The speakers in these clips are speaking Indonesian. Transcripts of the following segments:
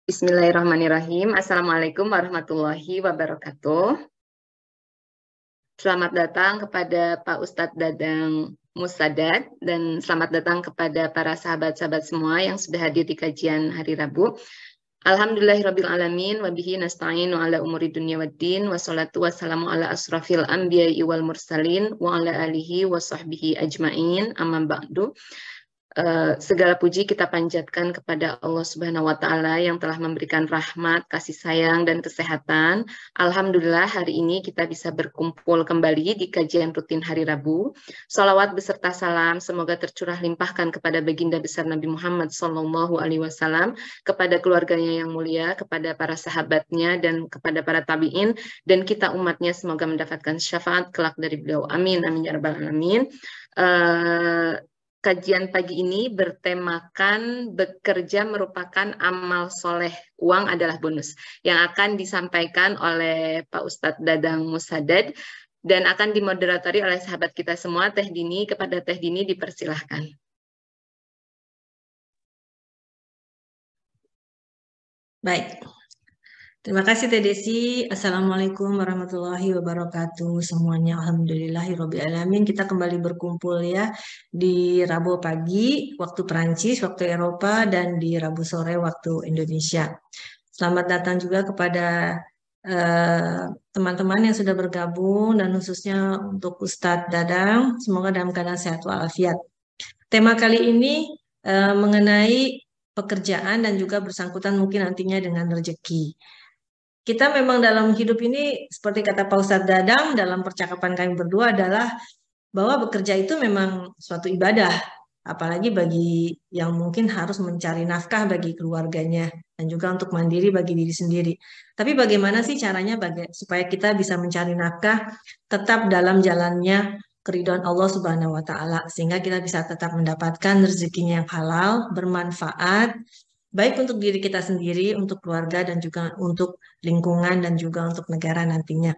Bismillahirrahmanirrahim. Assalamualaikum warahmatullahi wabarakatuh. Selamat datang kepada Pak Ustadz Dadang Musadad dan selamat datang kepada para sahabat-sahabat semua yang sudah hadir di kajian hari Rabu. Alhamdulillahirrabbilalamin wabihi nasta'inu ala umuri dunya waddin wassalatu wassalamu ala asrafil anbiya'i wal mursalin wa ala alihi wa sahbihi ajma'in amma ba'du. Segala puji kita panjatkan kepada Allah Subhanahu wa Ta'ala yang telah memberikan rahmat, kasih sayang, dan kesehatan. Alhamdulillah hari ini kita bisa berkumpul kembali di kajian rutin hari Rabu. Salawat beserta salam semoga tercurah limpahkan kepada baginda besar Nabi Muhammad SAW, kepada keluarganya yang mulia, kepada para sahabatnya, dan kepada para tabi'in, dan kita umatnya semoga mendapatkan syafaat kelak dari beliau. Amin, amin ya rabbal alamin. Kajian pagi ini bertemakan bekerja merupakan amal soleh, uang adalah bonus, yang akan disampaikan oleh Pak Ustadz Dadang Musadad dan akan dimoderatori oleh sahabat kita semua, Teh Dini. Kepada Teh Dini dipersilahkan. Baik. Terima kasih Teh Desi. Assalamualaikum warahmatullahi wabarakatuh semuanya. Alhamdulillahirabbil alamin. Kita kembali berkumpul ya di Rabu pagi waktu Perancis, waktu Eropa, dan di Rabu sore waktu Indonesia. Selamat datang juga kepada teman-teman yang sudah bergabung dan khususnya untuk Ustadz Dadang. Semoga dalam keadaan sehat walafiat. Tema kali ini mengenai pekerjaan dan juga bersangkutan mungkin nantinya dengan rezeki. Kita memang dalam hidup ini, seperti kata Pak Ustadz Dadang dalam percakapan kami berdua adalah bahwa bekerja itu memang suatu ibadah, apalagi bagi yang mungkin harus mencari nafkah bagi keluarganya dan juga untuk mandiri bagi diri sendiri. Tapi bagaimana sih caranya supaya kita bisa mencari nafkah tetap dalam jalannya keridhaan Allah Subhanahu wa Ta'ala, sehingga kita bisa tetap mendapatkan rezekinya yang halal, bermanfaat, baik untuk diri kita sendiri, untuk keluarga, dan juga untuk lingkungan, dan juga untuk negara nantinya.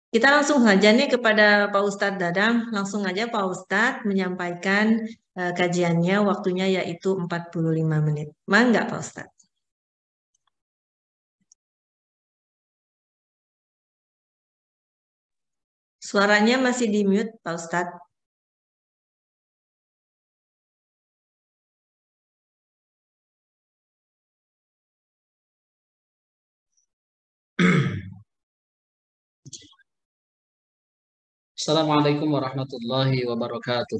Kita langsung saja nih kepada Pak Ustadz Dadang. Langsung aja Pak Ustadz menyampaikan kajiannya, waktunya yaitu 45 menit. Mangga Pak Ustadz. Suaranya masih di mute Pak Ustadz. Assalamualaikum warahmatullahi wabarakatuh.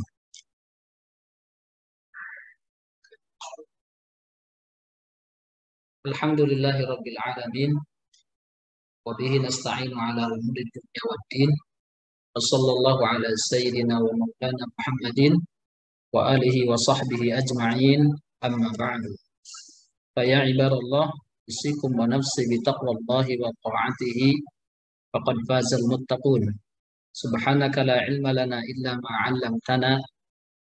Alhamdulillahi rabbil alamin. Wa bihi nasta'inu ala umuri dunya waddin. Wa sallallahu ala sayyidina wa maulana Muhammadin wa alihi wa sahbihi ajma'in. Amma ba'du. Fa ya ibadallah, usikum wa nafsi bi taqwallahi wa ta'atihi faqad fazal muttaqun. Subhanaka la ilma lana illa ma 'allamtana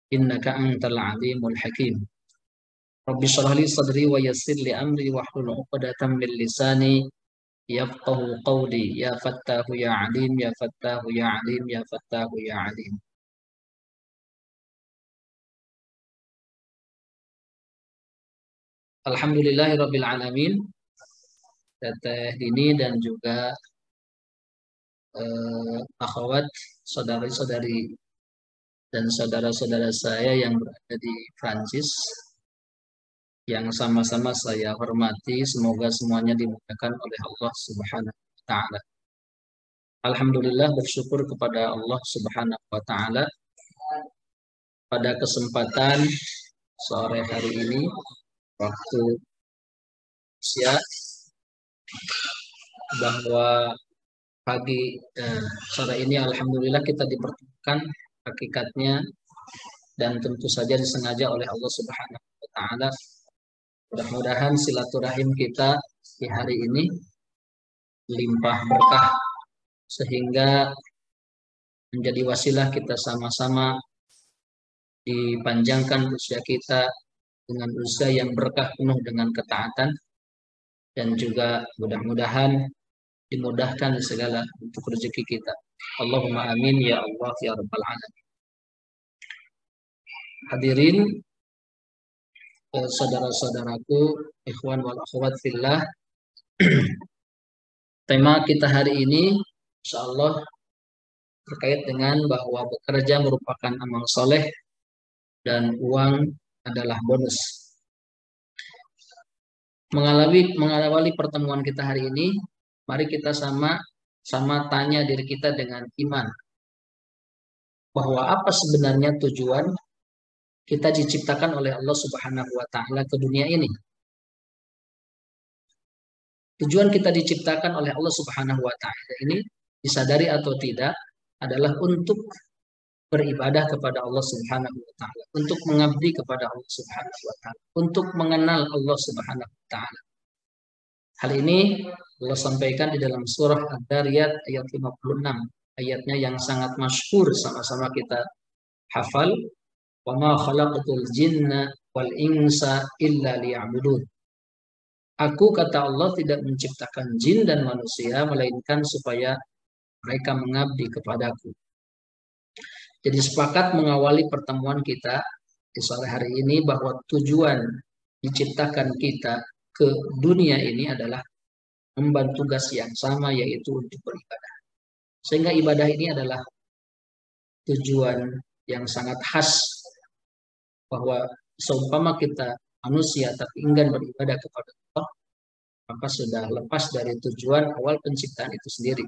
innaka antal alimul hakim. Rabbi shrah li sadri wa yassir li amri wahlul 'uqdatam min lisani yafqahu qawli. Ya fattahu ya alim, ya fattahu ya alim, ya fattahu ya alim. Alhamdulillahirabbil alamin. Teteh Dini dan juga akhwat, saudari-saudari dan saudara-saudara saya yang berada di Prancis yang sama-sama saya hormati, semoga semuanya dimudahkan oleh Allah Subhanahu wa Ta'ala. Alhamdulillah, bersyukur kepada Allah Subhanahu wa Ta'ala pada kesempatan sore hari ini waktu siang, bahwa pagi sore ini alhamdulillah kita dipertemukan hakikatnya dan tentu saja disengaja oleh Allah Subhanahu wa Ta'ala. Mudah-mudahan silaturahim kita di hari ini limpah berkah sehingga menjadi wasilah kita sama-sama dipanjangkan usia kita dengan usia yang berkah penuh dengan ketaatan, dan juga mudah-mudahan dimudahkan segala untuk rezeki kita. Allahumma amin ya Allah ya rabbal alamin. Hadirin saudara-saudaraku, ikhwan wal akhwat fillah. Tema kita hari ini insyaallah terkait dengan bahwa bekerja merupakan amal soleh dan uang adalah bonus. Mengawali pertemuan kita hari ini, mari kita sama tanya diri kita dengan iman. Bahwa apa sebenarnya tujuan kita diciptakan oleh Allah Subhanahu wa taala ke dunia ini? Tujuan kita diciptakan oleh Allah Subhanahu wa taala ini, disadari atau tidak, adalah untuk beribadah kepada Allah Subhanahu wa taala, untuk mengabdi kepada Allah Subhanahu wa taala, untuk mengenal Allah Subhanahu wa taala. Hal ini Allah sampaikan di dalam surah Ad-Dariyat ayat 56, ayatnya yang sangat masyhur sama-sama kita hafal, wa ma khalaqatul jinna wal insa illa liya'budun. Aku, kata Allah, tidak menciptakan jin dan manusia melainkan supaya mereka mengabdi kepadaku. Jadi sepakat mengawali pertemuan kita di sore hari ini bahwa tujuan diciptakan kita ke dunia ini adalah membantu tugas yang sama, yaitu untuk beribadah. Sehingga ibadah ini adalah tujuan yang sangat khas, bahwa seumpama kita manusia tapi enggan beribadah kepada Allah, maka sudah lepas dari tujuan awal penciptaan itu sendiri.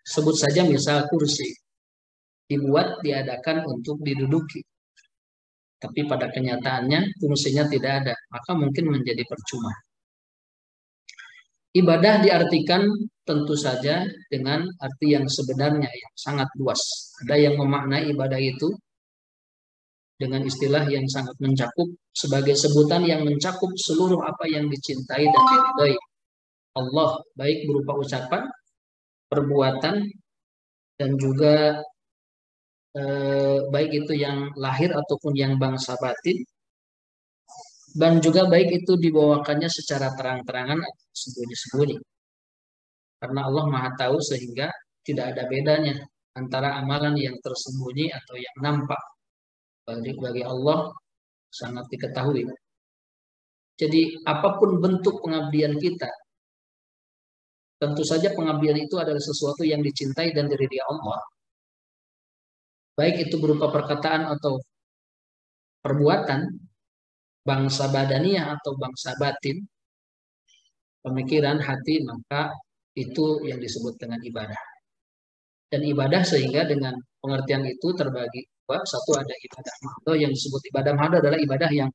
Sebut saja misal kursi, diadakan untuk diduduki, tapi pada kenyataannya fungsinya tidak ada, maka mungkin menjadi percuma. Ibadah diartikan tentu saja dengan arti yang sebenarnya yang sangat luas. Ada yang memaknai ibadah itu dengan istilah yang sangat mencakup, sebagai sebutan yang mencakup seluruh apa yang dicintai dan diridhai Allah, baik berupa ucapan, perbuatan, dan juga baik itu yang lahir ataupun yang bangsa batin, dan juga baik itu dibawakannya secara terang-terangan atau sembunyi-sembunyi. Karena Allah Maha Tahu, sehingga tidak ada bedanya antara amalan yang tersembunyi atau yang nampak. Bagi Allah sangat diketahui. Jadi apapun bentuk pengabdian kita, tentu saja pengabdian itu adalah sesuatu yang dicintai dan diridhai Allah. Baik itu berupa perkataan atau perbuatan, bangsa badaniyah atau bangsa batin, pemikiran, hati, maka itu yang disebut dengan ibadah. Dan ibadah sehingga dengan pengertian itu terbagi dua. Satu, ada ibadah mahdoh. Yang disebut ibadah mahdoh adalah ibadah yang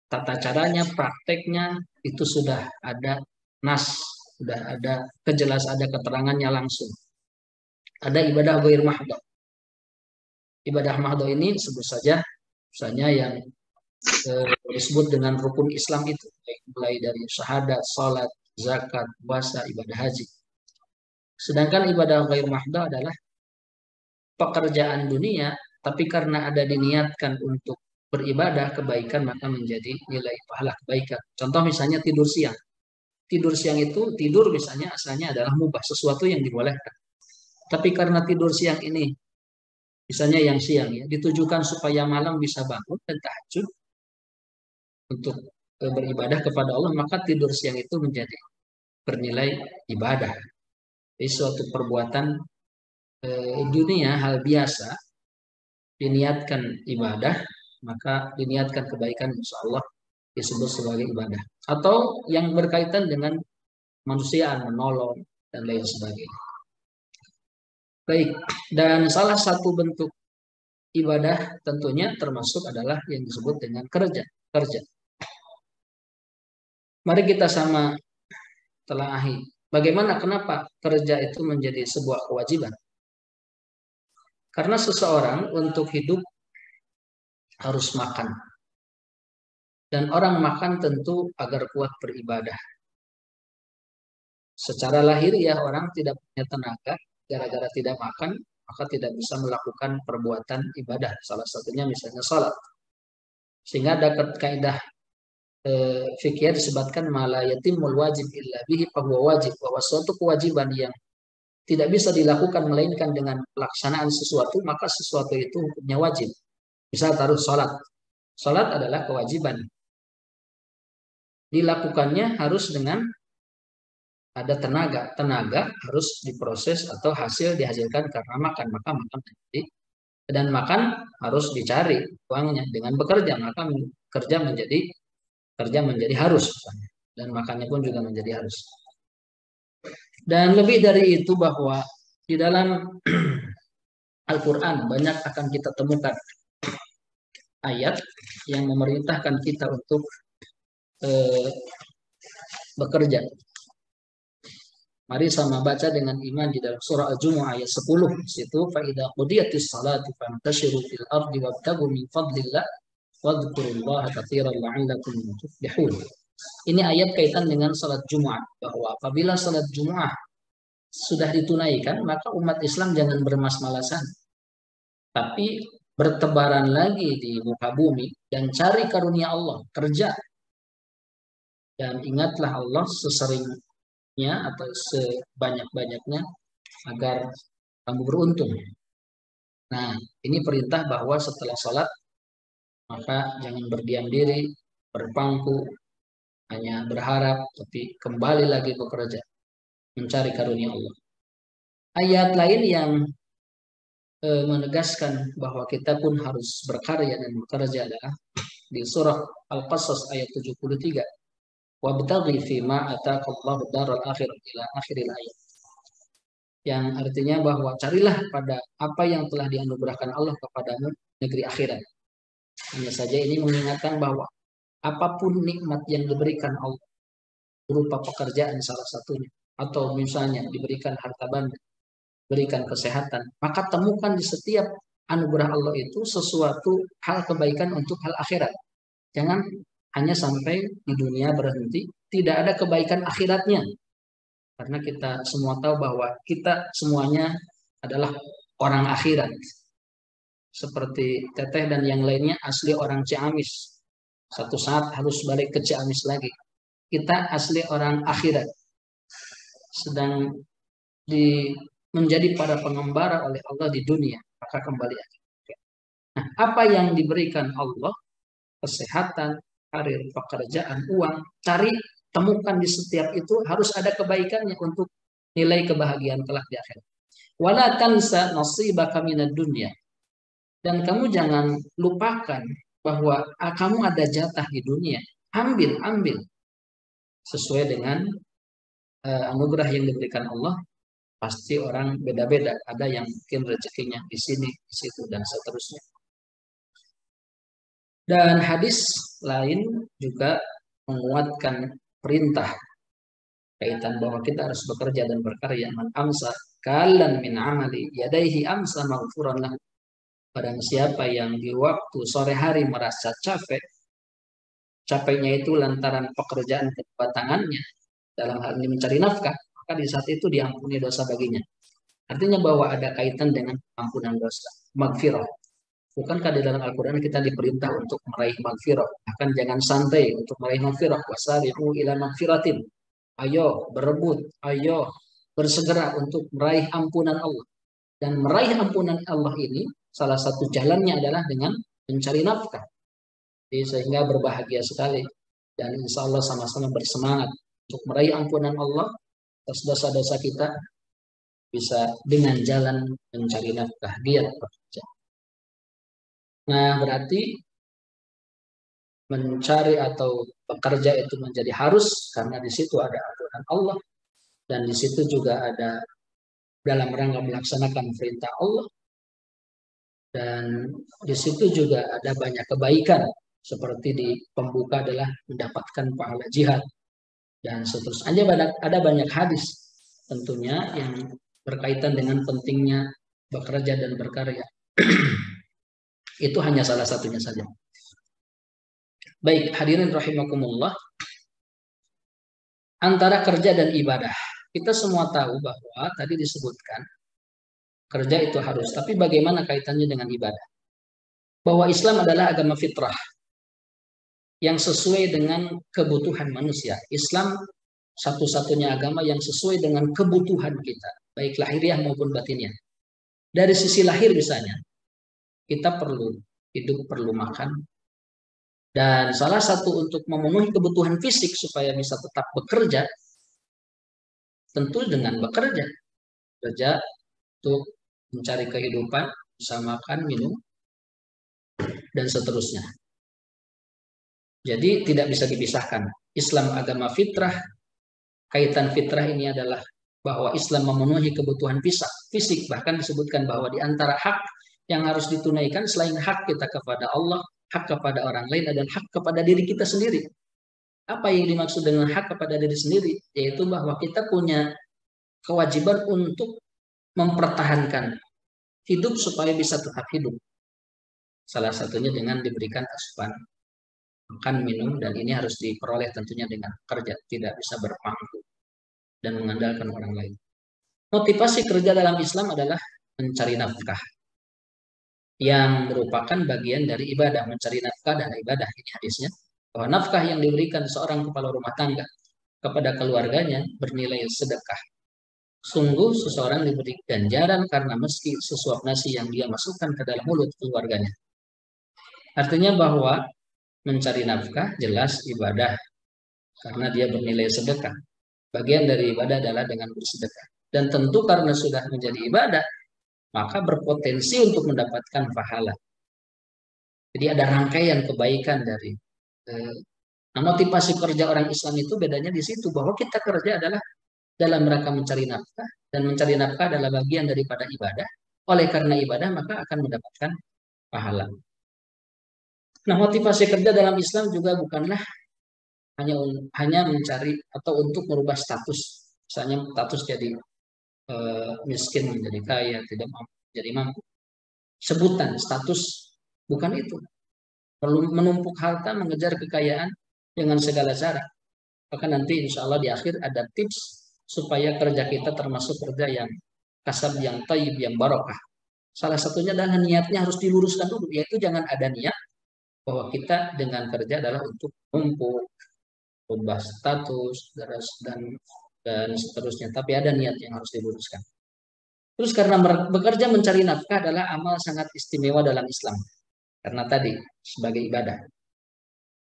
tata caranya, prakteknya itu sudah ada nas, sudah ada kejelas, ada keterangannya langsung. Ada ibadah ghair mahdoh. Ibadah mahdoh ini sebut saja misalnya yang disebut dengan rukun Islam itu, mulai dari syahadat, salat, zakat, puasa, ibadah haji. Sedangkan ibadah ghair mahdoh adalah pekerjaan dunia, tapi karena ada diniatkan untuk beribadah kebaikan, maka menjadi nilai pahala kebaikan. Contoh misalnya tidur siang. Tidur siang itu, tidur misalnya asalnya adalah mubah, sesuatu yang dibolehkan. Tapi karena tidur siang ini, misalnya yang siang ya, ditujukan supaya malam bisa bangun dan tahajud untuk beribadah kepada Allah, maka tidur siang itu menjadi bernilai ibadah. Jadi suatu perbuatan dunia, hal biasa, diniatkan ibadah, maka diniatkan kebaikan, insya Allah disebut sebagai ibadah. Atau yang berkaitan dengan manusiaan, menolong, dan lain sebagainya. Baik, dan salah satu bentuk ibadah tentunya termasuk adalah yang disebut dengan kerja. Mari kita sama telahi, bagaimana, kenapa kerja itu menjadi sebuah kewajiban? Karena seseorang untuk hidup harus makan. Dan orang makan tentu agar kuat beribadah. Secara lahir ya, orang tidak punya tenaga, gara-gara tidak makan, maka tidak bisa melakukan perbuatan ibadah. Salah satunya misalnya salat. Sehingga ada kaidah fikih disebutkan mala yatimul wajib illa bihi fahuwa wajib, bahwa suatu kewajiban yang tidak bisa dilakukan melainkan dengan pelaksanaan sesuatu, maka sesuatu itu hukumnya wajib. Misal taruh salat. Salat adalah kewajiban. Dilakukannya harus dengan ada tenaga. Tenaga harus diproses atau hasil dihasilkan karena makan. Maka makan menjadi, dan makan harus dicari uangnya dengan bekerja. Maka kerja menjadi harus misalnya. Dan makannya pun juga menjadi harus. Dan lebih dari itu bahwa di dalam Al-Quran banyak akan kita temukan ayat yang memerintahkan kita untuk bekerja. Mari sama baca dengan iman di dalam surah Al-Jumu'ah ayat 10. Situ fa idza qudiyatis salatu fantashiru fil ardi wabtagu min fadlillah wadhkurullaha katsiran la'allakum tuflihun. Ini ayat kaitan dengan salat Jumat, bahwa apabila salat Jumat sudah ditunaikan, maka umat Islam jangan bermas-malasan, tapi bertebaran lagi di muka bumi dan cari karunia Allah, kerja. Dan ingatlah Allah seseringnya atau sebanyak-banyaknya agar kamu beruntung. Nah, ini perintah bahwa setelah sholat maka jangan berdiam diri, berpangku, hanya berharap, tapi kembali lagi bekerja, mencari karunia Allah. Ayat lain yang menegaskan bahwa kita pun harus berkarya dan bekerja adalah di surah Al-Qasas ayat 73. Wabtaghi fima ataqallahu daral akhirah ila akhiril ayat. Yang artinya bahwa carilah pada apa yang telah dianugerahkan Allah kepadamu negeri akhirat. Hanya saja ini mengingatkan bahwa apapun nikmat yang diberikan Allah berupa pekerjaan salah satunya, atau misalnya diberikan harta benda, berikan kesehatan, maka temukan di setiap anugerah Allah itu sesuatu hal kebaikan untuk hal akhirat. Jangan hanya sampai di dunia berhenti, tidak ada kebaikan akhiratnya. Karena kita semua tahu bahwa kita semuanya adalah orang akhirat. Seperti Teteh dan yang lainnya asli orang Ciamis. Satu saat harus balik ke Ciamis lagi. Kita asli orang akhirat. Sedang menjadi para pengembara oleh Allah di dunia. Maka kembali lagi. Nah, apa yang diberikan Allah, kesehatan, karir, pekerjaan, uang, cari, temukan di setiap itu harus ada kebaikannya untuk nilai kebahagiaan kelak di akhirat. Wala tansa nasibaka minad dunya. Dan kamu jangan lupakan bahwa kamu ada jatah di dunia. Ambil. Sesuai dengan anugerah yang diberikan Allah, pasti orang beda-beda. Ada yang mungkin rezekinya di sini, di situ, dan seterusnya. Dan hadis lain juga menguatkan perintah kaitan bahwa kita harus bekerja dan berkarya. Man amsa kalan min amali yadaihi amsa maghfuran lahu. Barang siapa yang di waktu sore hari merasa capek, capeknya itu lantaran pekerjaan kedua tangannya, dalam hal ini mencari nafkah, maka di saat itu diampuni dosa baginya. Artinya bahwa ada kaitan dengan ampunan dosa, maghfirah. Bukankah di dalam Al-Quran kita diperintah untuk meraih maghfirah? Bahkan jangan santai untuk meraih maghfirah. Wasari'u ila maghfiratin. Ayo berebut, ayo bersegera untuk meraih ampunan Allah. Dan meraih ampunan Allah ini, salah satu jalannya adalah dengan mencari nafkah. Jadi, sehingga berbahagia sekali. Dan insya Allah sama-sama bersemangat untuk meraih ampunan Allah atas dosa-dosa kita, bisa dengan jalan mencari nafkah, giat bekerja. Nah, berarti mencari atau bekerja itu menjadi harus karena di situ ada aturan Allah dan di situ juga ada dalam rangka melaksanakan perintah Allah, dan di situ juga ada banyak kebaikan seperti di pembuka adalah mendapatkan pahala jihad dan seterusnya. Ada banyak hadis tentunya yang berkaitan dengan pentingnya bekerja dan berkarya. Itu hanya salah satunya saja. Baik, hadirin rahimakumullah. Antara kerja dan ibadah. Kita semua tahu bahwa tadi disebutkan kerja itu harus, tapi bagaimana kaitannya dengan ibadah? Bahwa Islam adalah agama fitrah yang sesuai dengan kebutuhan manusia. Islam satu-satunya agama yang sesuai dengan kebutuhan kita, baik lahiriah maupun batinnya. Dari sisi lahir misalnya, kita perlu hidup, perlu makan, Dan salah satu untuk memenuhi kebutuhan fisik supaya bisa tetap bekerja, tentu dengan bekerja. Kerja untuk mencari kehidupan, bisa makan, minum, dan seterusnya. Jadi tidak bisa dipisahkan. Islam agama fitrah, kaitan fitrah ini adalah bahwa Islam memenuhi kebutuhan fisik. Bahkan disebutkan bahwa di antara hak yang harus ditunaikan selain hak kita kepada Allah, hak kepada orang lain adalah hak kepada diri kita sendiri. Apa yang dimaksud dengan hak kepada diri sendiri? Yaitu bahwa kita punya kewajiban untuk mempertahankan hidup supaya bisa tetap hidup. Salah satunya dengan diberikan asupan makan, minum, dan ini harus diperoleh tentunya dengan kerja, tidak bisa berpangku dan mengandalkan orang lain. Motivasi kerja dalam Islam adalah mencari nafkah, yang merupakan bagian dari ibadah. Mencari nafkah dan ibadah, ini hadisnya, bahwa nafkah yang diberikan seorang kepala rumah tangga kepada keluarganya bernilai sedekah. Sungguh seseorang diberi ganjaran karena meski sesuap nasi yang dia masukkan ke dalam mulut keluarganya. Artinya bahwa mencari nafkah jelas ibadah karena dia bernilai sedekah. Bagian dari ibadah adalah dengan bersedekah. Dan tentu karena sudah menjadi ibadah, maka berpotensi untuk mendapatkan pahala. Jadi ada rangkaian kebaikan dari. Nah, motivasi kerja orang Islam itu bedanya di situ, bahwa kita kerja adalah dalam rangka mencari nafkah, dan mencari nafkah adalah bagian daripada ibadah. Oleh karena ibadah, maka akan mendapatkan pahala. Nah, motivasi kerja dalam Islam juga bukanlah hanya mencari atau untuk merubah status. Misalnya status jadi miskin menjadi kaya, tidak mampu jadi mampu. Sebutan status bukan itu. Perlu menumpuk harta, mengejar kekayaan dengan segala cara. Maka nanti insya Allah di akhir ada tips supaya kerja kita termasuk kerja yang kasab, yang tayyib, yang barokah. Salah satunya adalah niatnya harus diluruskan dulu, yaitu jangan ada niat bahwa kita dengan kerja adalah untuk menumpuk, ubah status, dan seterusnya. Tapi ada niat yang harus diluruskan. Terus karena bekerja mencari nafkah adalah amal sangat istimewa dalam Islam. Karena tadi sebagai ibadah.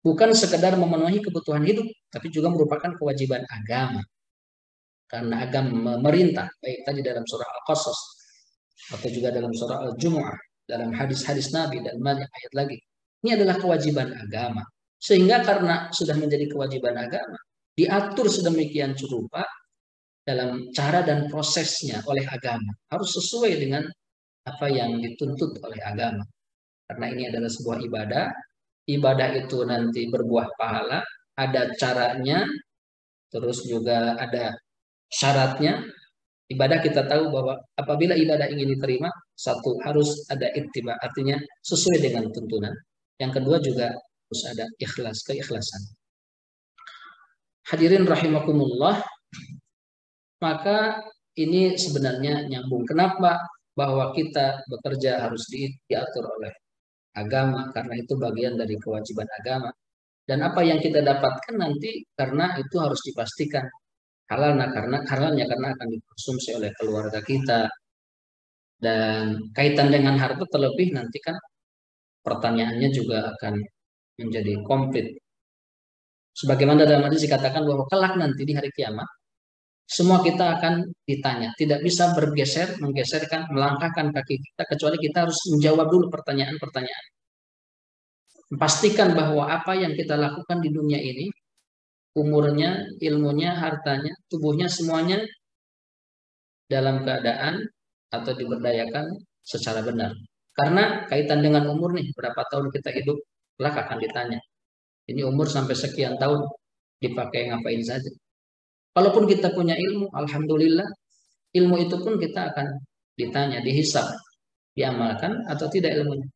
Bukan sekedar memenuhi kebutuhan hidup, tapi juga merupakan kewajiban agama. Karena agama memerintah, baik tadi dalam surah Al-Qasas, atau juga dalam surah Al-Jumu'ah, dalam hadis-hadis Nabi, dan banyak ayat lagi. Ini adalah kewajiban agama. Sehingga karena sudah menjadi kewajiban agama, diatur sedemikian rupa dalam cara dan prosesnya oleh agama. Harus sesuai dengan apa yang dituntut oleh agama. Karena ini adalah sebuah ibadah. Ibadah itu nanti berbuah pahala, ada caranya, terus juga ada syaratnya. Ibadah kita tahu bahwa apabila ibadah ingin diterima, satu harus ada ittiba, artinya sesuai dengan tuntunan. Yang kedua juga harus ada ikhlas, keikhlasan. Hadirin rahimakumullah, maka ini sebenarnya nyambung. Kenapa? Bahwa kita bekerja harus diatur oleh agama, karena itu bagian dari kewajiban agama. Dan apa yang kita dapatkan nanti karena itu harus dipastikan halalnya karena akan dikonsumsi oleh keluarga kita. Dan kaitan dengan harta terlebih nanti kan pertanyaannya juga akan menjadi komplit. Sebagaimana dalam hadis dikatakan bahwa kelak nanti di hari kiamat semua kita akan ditanya, tidak bisa menggeserkan, melangkahkan kaki kita kecuali kita harus menjawab dulu pertanyaan-pertanyaan. Pastikan bahwa apa yang kita lakukan di dunia ini, umurnya, ilmunya, hartanya, tubuhnya, semuanya dalam keadaan atau diberdayakan secara benar. Karena kaitan dengan umur nih, berapa tahun kita hidup, kelak akan ditanya. Ini umur sampai sekian tahun dipakai ngapain saja. Kalaupun kita punya ilmu, alhamdulillah, ilmu itu pun kita akan ditanya, dihisab, diamalkan atau tidak ilmunya.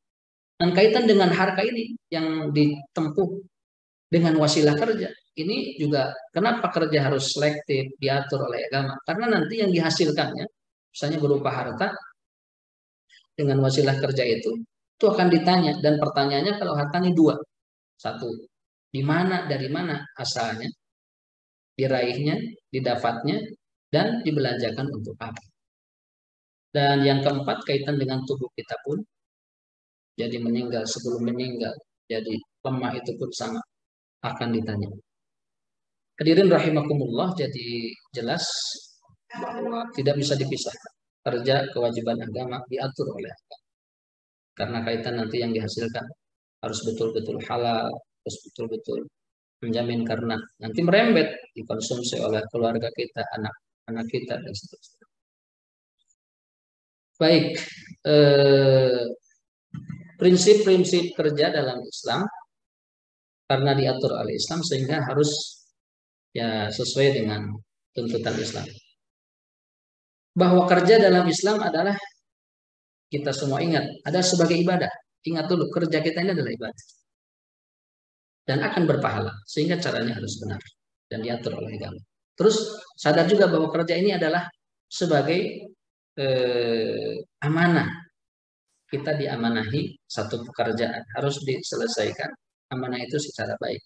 Dan kaitan dengan harta ini yang ditempuh dengan wasilah kerja, ini juga kenapa kerja harus selektif, diatur oleh agama. Karena nanti yang dihasilkannya, misalnya berupa harta, dengan wasilah kerja itu akan ditanya. Dan pertanyaannya kalau hartanya dua. Satu, dari mana asalnya, diraihnya, didapatnya, dan dibelanjakan untuk apa. Dan yang keempat, kaitan dengan tubuh kita pun. Jadi meninggal, sebelum meninggal, jadi lemah itu pun sama akan ditanya. Hadirin rahimakumullah, jadi jelas bahwa tidak bisa dipisahkan. Kerja, kewajiban agama diatur oleh agama. Karena kaitan nanti yang dihasilkan harus betul-betul halal, harus betul-betul menjamin karena nanti merembet dikonsumsi oleh keluarga kita, anak-anak kita dan seterusnya. Baik, prinsip-prinsip kerja dalam Islam karena diatur oleh Islam sehingga harus ya sesuai dengan tuntutan Islam. Bahwa kerja dalam Islam adalah kita semua ingat ada sebagai ibadah. Ingat dulu kerja kita ini adalah ibadah dan akan berpahala sehingga caranya harus benar dan diatur oleh agama. Terus sadar juga bahwa kerja ini adalah sebagai amanah. Kita diamanahi satu pekerjaan harus diselesaikan amanah itu secara baik.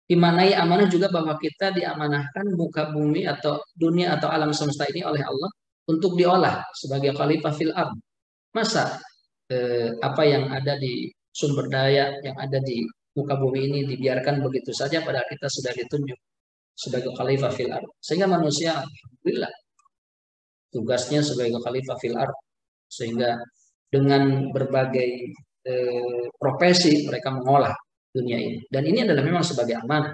Dimanai amanah juga bahwa kita diamanahkan muka bumi atau dunia atau alam semesta ini oleh Allah untuk diolah sebagai khalifah fil ard. Masa apa yang ada di sumber daya yang ada di muka bumi ini dibiarkan begitu saja padahal kita sudah ditunjuk sebagai khalifah fil ard. Sehingga manusia alhamdulillah tugasnya sebagai khalifah fil ard. Sehingga dengan berbagai profesi mereka mengolah dunia ini. Dan ini adalah memang sebagai amanah.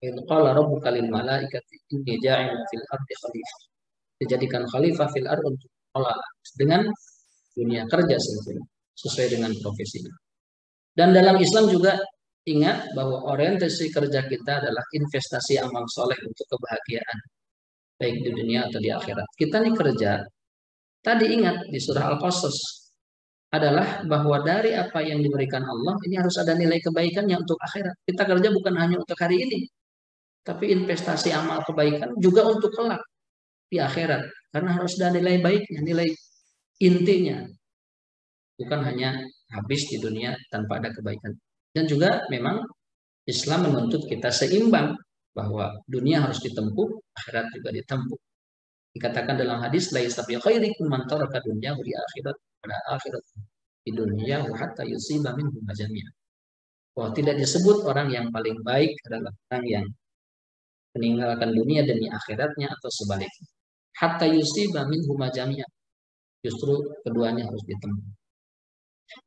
Qala rabbuka lil malaikati inni ja'ilun fil ardi khalifah. Dijadikan khalifah fil ardi untuk mengolah dengan dunia kerja sesuai dengan profesinya. Dan dalam Islam juga ingat bahwa orientasi kerja kita adalah investasi amal soleh untuk kebahagiaan baik di dunia atau di akhirat. Kita nih kerja, tadi ingat di surah Al-Qasas adalah bahwa dari apa yang diberikan Allah ini harus ada nilai kebaikannya untuk akhirat. Kita kerja bukan hanya untuk hari ini, tapi investasi amal kebaikan juga untuk kelak di akhirat. Karena harus ada nilai baiknya, nilai intinya. Bukan hanya habis di dunia tanpa ada kebaikan. Dan juga memang Islam menuntut kita seimbang bahwa dunia harus ditempuh, akhirat juga ditempuh. Dikatakan dalam hadis laisa bi khairikum man taraka dunyahu li akhirat pada akhirat di dunia hatta yusiba minhu jami'an. Bahwa tidak disebut orang yang paling baik adalah orang yang meninggalkan dunia demi akhiratnya atau sebaliknya. Hatta yusiba minhu jami'an. Justru keduanya harus ditempuh.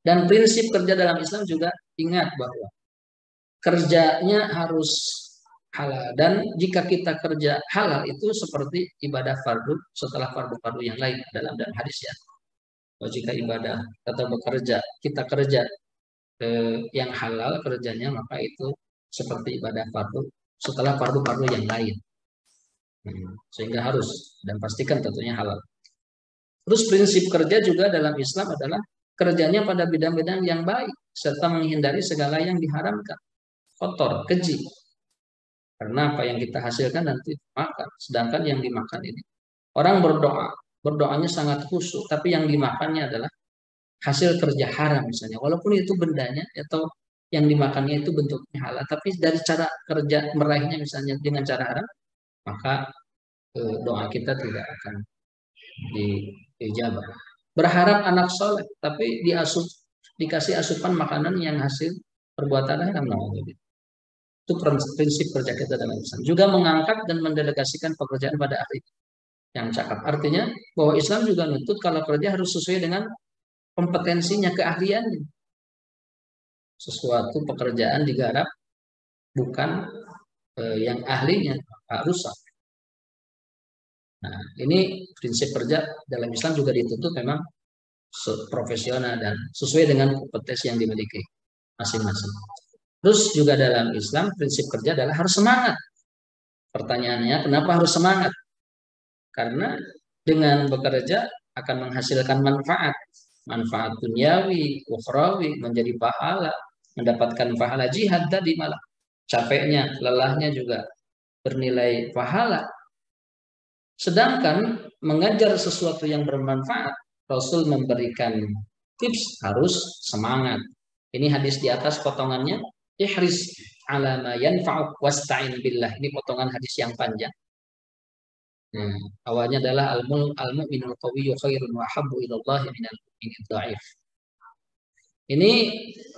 Dan prinsip kerja dalam Islam juga ingat bahwa kerjanya harus halal, dan jika kita kerja halal itu seperti ibadah fardu setelah fardu-fardu yang lain dalam hadis ya. Jika ibadah atau bekerja kita kerja yang halal kerjanya maka itu seperti ibadah fardu setelah fardu-fardu yang lain. Sehingga harus dan pastikan tentunya halal. Terus prinsip kerja juga dalam Islam adalah kerjanya pada bidang-bidang yang baik serta menghindari segala yang diharamkan, kotor, keji. Karena apa yang kita hasilkan nanti makan. Sedangkan yang dimakan ini orang berdoanya sangat khusyuk, tapi yang dimakannya adalah hasil kerja haram misalnya. Walaupun itu bendanya atau yang dimakannya itu bentuknya halal, tapi dari cara kerja meraihnya misalnya dengan cara haram, maka doa kita tidak akan dijabah. Berharap anak soleh, tapi dikasih asupan makanan yang hasil perbuatan haram. Itu prinsip kerja kita dalam Islam. Juga mengangkat dan mendelegasikan pekerjaan pada ahli yang cakap. Artinya bahwa Islam juga menuntut kalau kerja harus sesuai dengan kompetensinya, keahliannya. Sesuatu pekerjaan digarap bukan yang ahlinya harus rusak. Nah, ini prinsip kerja dalam Islam juga dituntut memang profesional dan sesuai dengan kompetensi yang dimiliki masing-masing. Terus juga dalam Islam prinsip kerja adalah harus semangat. Pertanyaannya, kenapa harus semangat? Karena dengan bekerja akan menghasilkan manfaat. Manfaat duniawi, ukhrawi, menjadi pahala, mendapatkan pahala jihad tadi malah. Capeknya, lelahnya juga bernilai pahala. Sedangkan mengajar sesuatu yang bermanfaat, Rasul memberikan tips harus semangat. Ini hadis di atas potongannya. Ihris ala ma yanfa'uk wasta'in billah. Ini potongan hadis yang panjang. Awalnya adalah al-mu'minul qawiyyu khairun wa habbu ila Allah minal mu'minid dha'if. Ini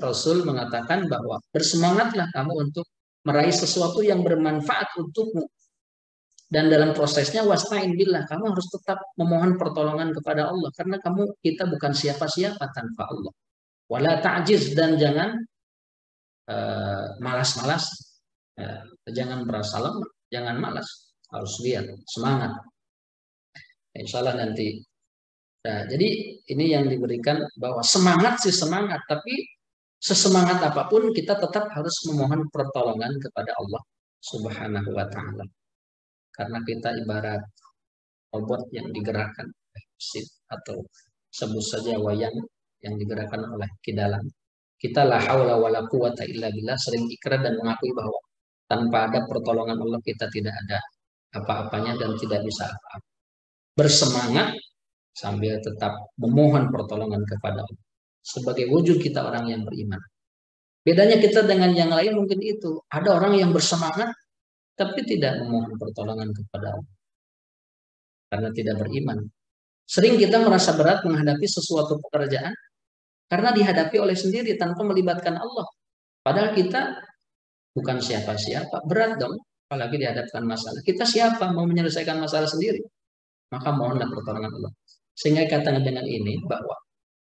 Rasul mengatakan bahwa bersemangatlah kamu untuk meraih sesuatu yang bermanfaat untukmu. Dan dalam prosesnya wasta'in billah, kamu harus tetap memohon pertolongan kepada Allah karena kita bukan siapa-siapa tanpa Allah. Wala ta'jiz, dan jangan malas-malas. Jangan merasa lemah, jangan malas. Harus lihat semangat. Insya Allah nanti. Nah, jadi ini yang diberikan bahwa semangat sih semangat, tapi sesemangat apapun kita tetap harus memohon pertolongan kepada Allah Subhanahu wa taala. Karena kita ibarat robot yang digerakkan oleh mesin atau sebut saja wayang yang digerakkan oleh kidalang. Kita la haula wala quwata illa billah, sering ikrar dan mengakui bahwa tanpa ada pertolongan Allah kita tidak ada apa-apanya dan tidak bisa apa-apa. Bersemangat sambil tetap memohon pertolongan kepada Allah sebagai wujud kita orang yang beriman. Bedanya kita dengan yang lain mungkin itu, ada orang yang bersemangat tapi tidak memohon pertolongan kepada Allah karena tidak beriman. Sering kita merasa berat menghadapi sesuatu pekerjaan karena dihadapi oleh sendiri tanpa melibatkan Allah. Padahal kita bukan siapa-siapa, berat dong apalagi dihadapkan masalah. Kita siapa mau menyelesaikan masalah sendiri? Maka mohonlah pertolongan Allah. Sehingga katakan dengan ini bahwa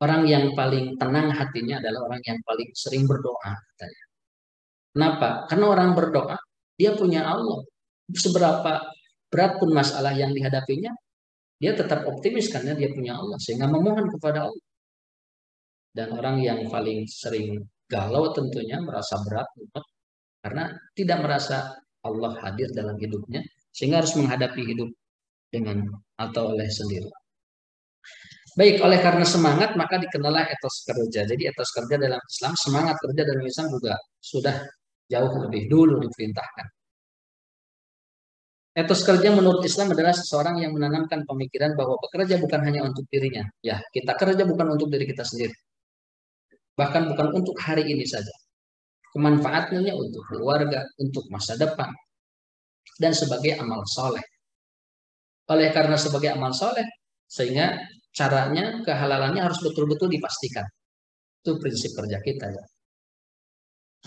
orang yang paling tenang hatinya adalah orang yang paling sering berdoa. Katanya. Kenapa? Karena orang berdoa, dia punya Allah. Seberapa berat pun masalah yang dihadapinya, dia tetap optimis karena dia punya Allah. Sehingga memohon kepada Allah. Dan orang yang paling sering galau tentunya merasa berat. Karena tidak merasa Allah hadir dalam hidupnya. Sehingga harus menghadapi hidup dengan atau oleh sendiri. Baik, oleh karena semangat maka dikenallah etos kerja. Jadi etos kerja dalam Islam, semangat kerja dalam Islam juga sudah jauh lebih dulu diperintahkan. Etos kerja menurut Islam adalah seseorang yang menanamkan pemikiran bahwa bekerja bukan hanya untuk dirinya. Ya, kita kerja bukan untuk diri kita sendiri. Bahkan bukan untuk hari ini saja. Kemanfaatannya untuk keluarga, untuk masa depan. Dan sebagai amal soleh. Oleh karena sebagai amal soleh, sehingga caranya, kehalalannya harus betul-betul dipastikan. Itu prinsip kerja kita ya.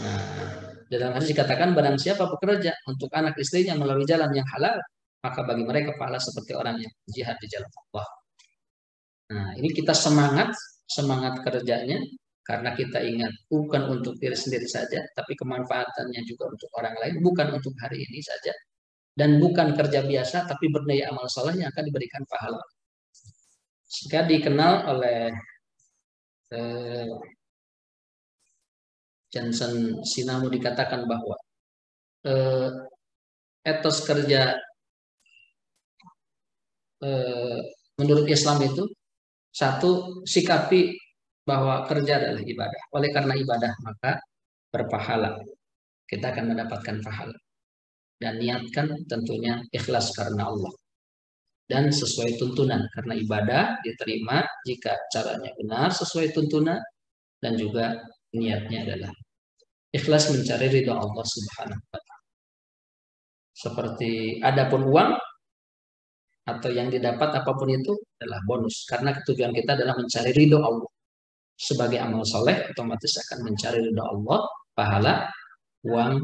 Nah, dalam hadis dikatakan barang siapa bekerja untuk anak istrinya melalui jalan yang halal, maka bagi mereka pahala seperti orang yang jihad di jalan Allah. Nah, ini kita semangat kerjanya karena kita ingat bukan untuk diri sendiri saja, tapi kemanfaatannya juga untuk orang lain, bukan untuk hari ini saja, dan bukan kerja biasa, tapi bernilai amal soleh yang akan diberikan pahala. Jika dikenal oleh Johnson Sinamu dikatakan bahwa etos kerja menurut Islam itu satu, sikapi bahwa kerja adalah ibadah. Oleh karena ibadah maka berpahala. Kita akan mendapatkan pahala. Dan niatkan tentunya ikhlas karena Allah. Dan sesuai tuntunan, karena ibadah diterima jika caranya benar sesuai tuntunan dan juga niatnya adalah ikhlas mencari ridha Allah Subhanahu wa taala. Seperti adapun uang atau yang didapat apapun itu adalah bonus, karena tujuan kita adalah mencari ridha Allah. Sebagai amal soleh otomatis akan mencari ridha Allah, pahala, uang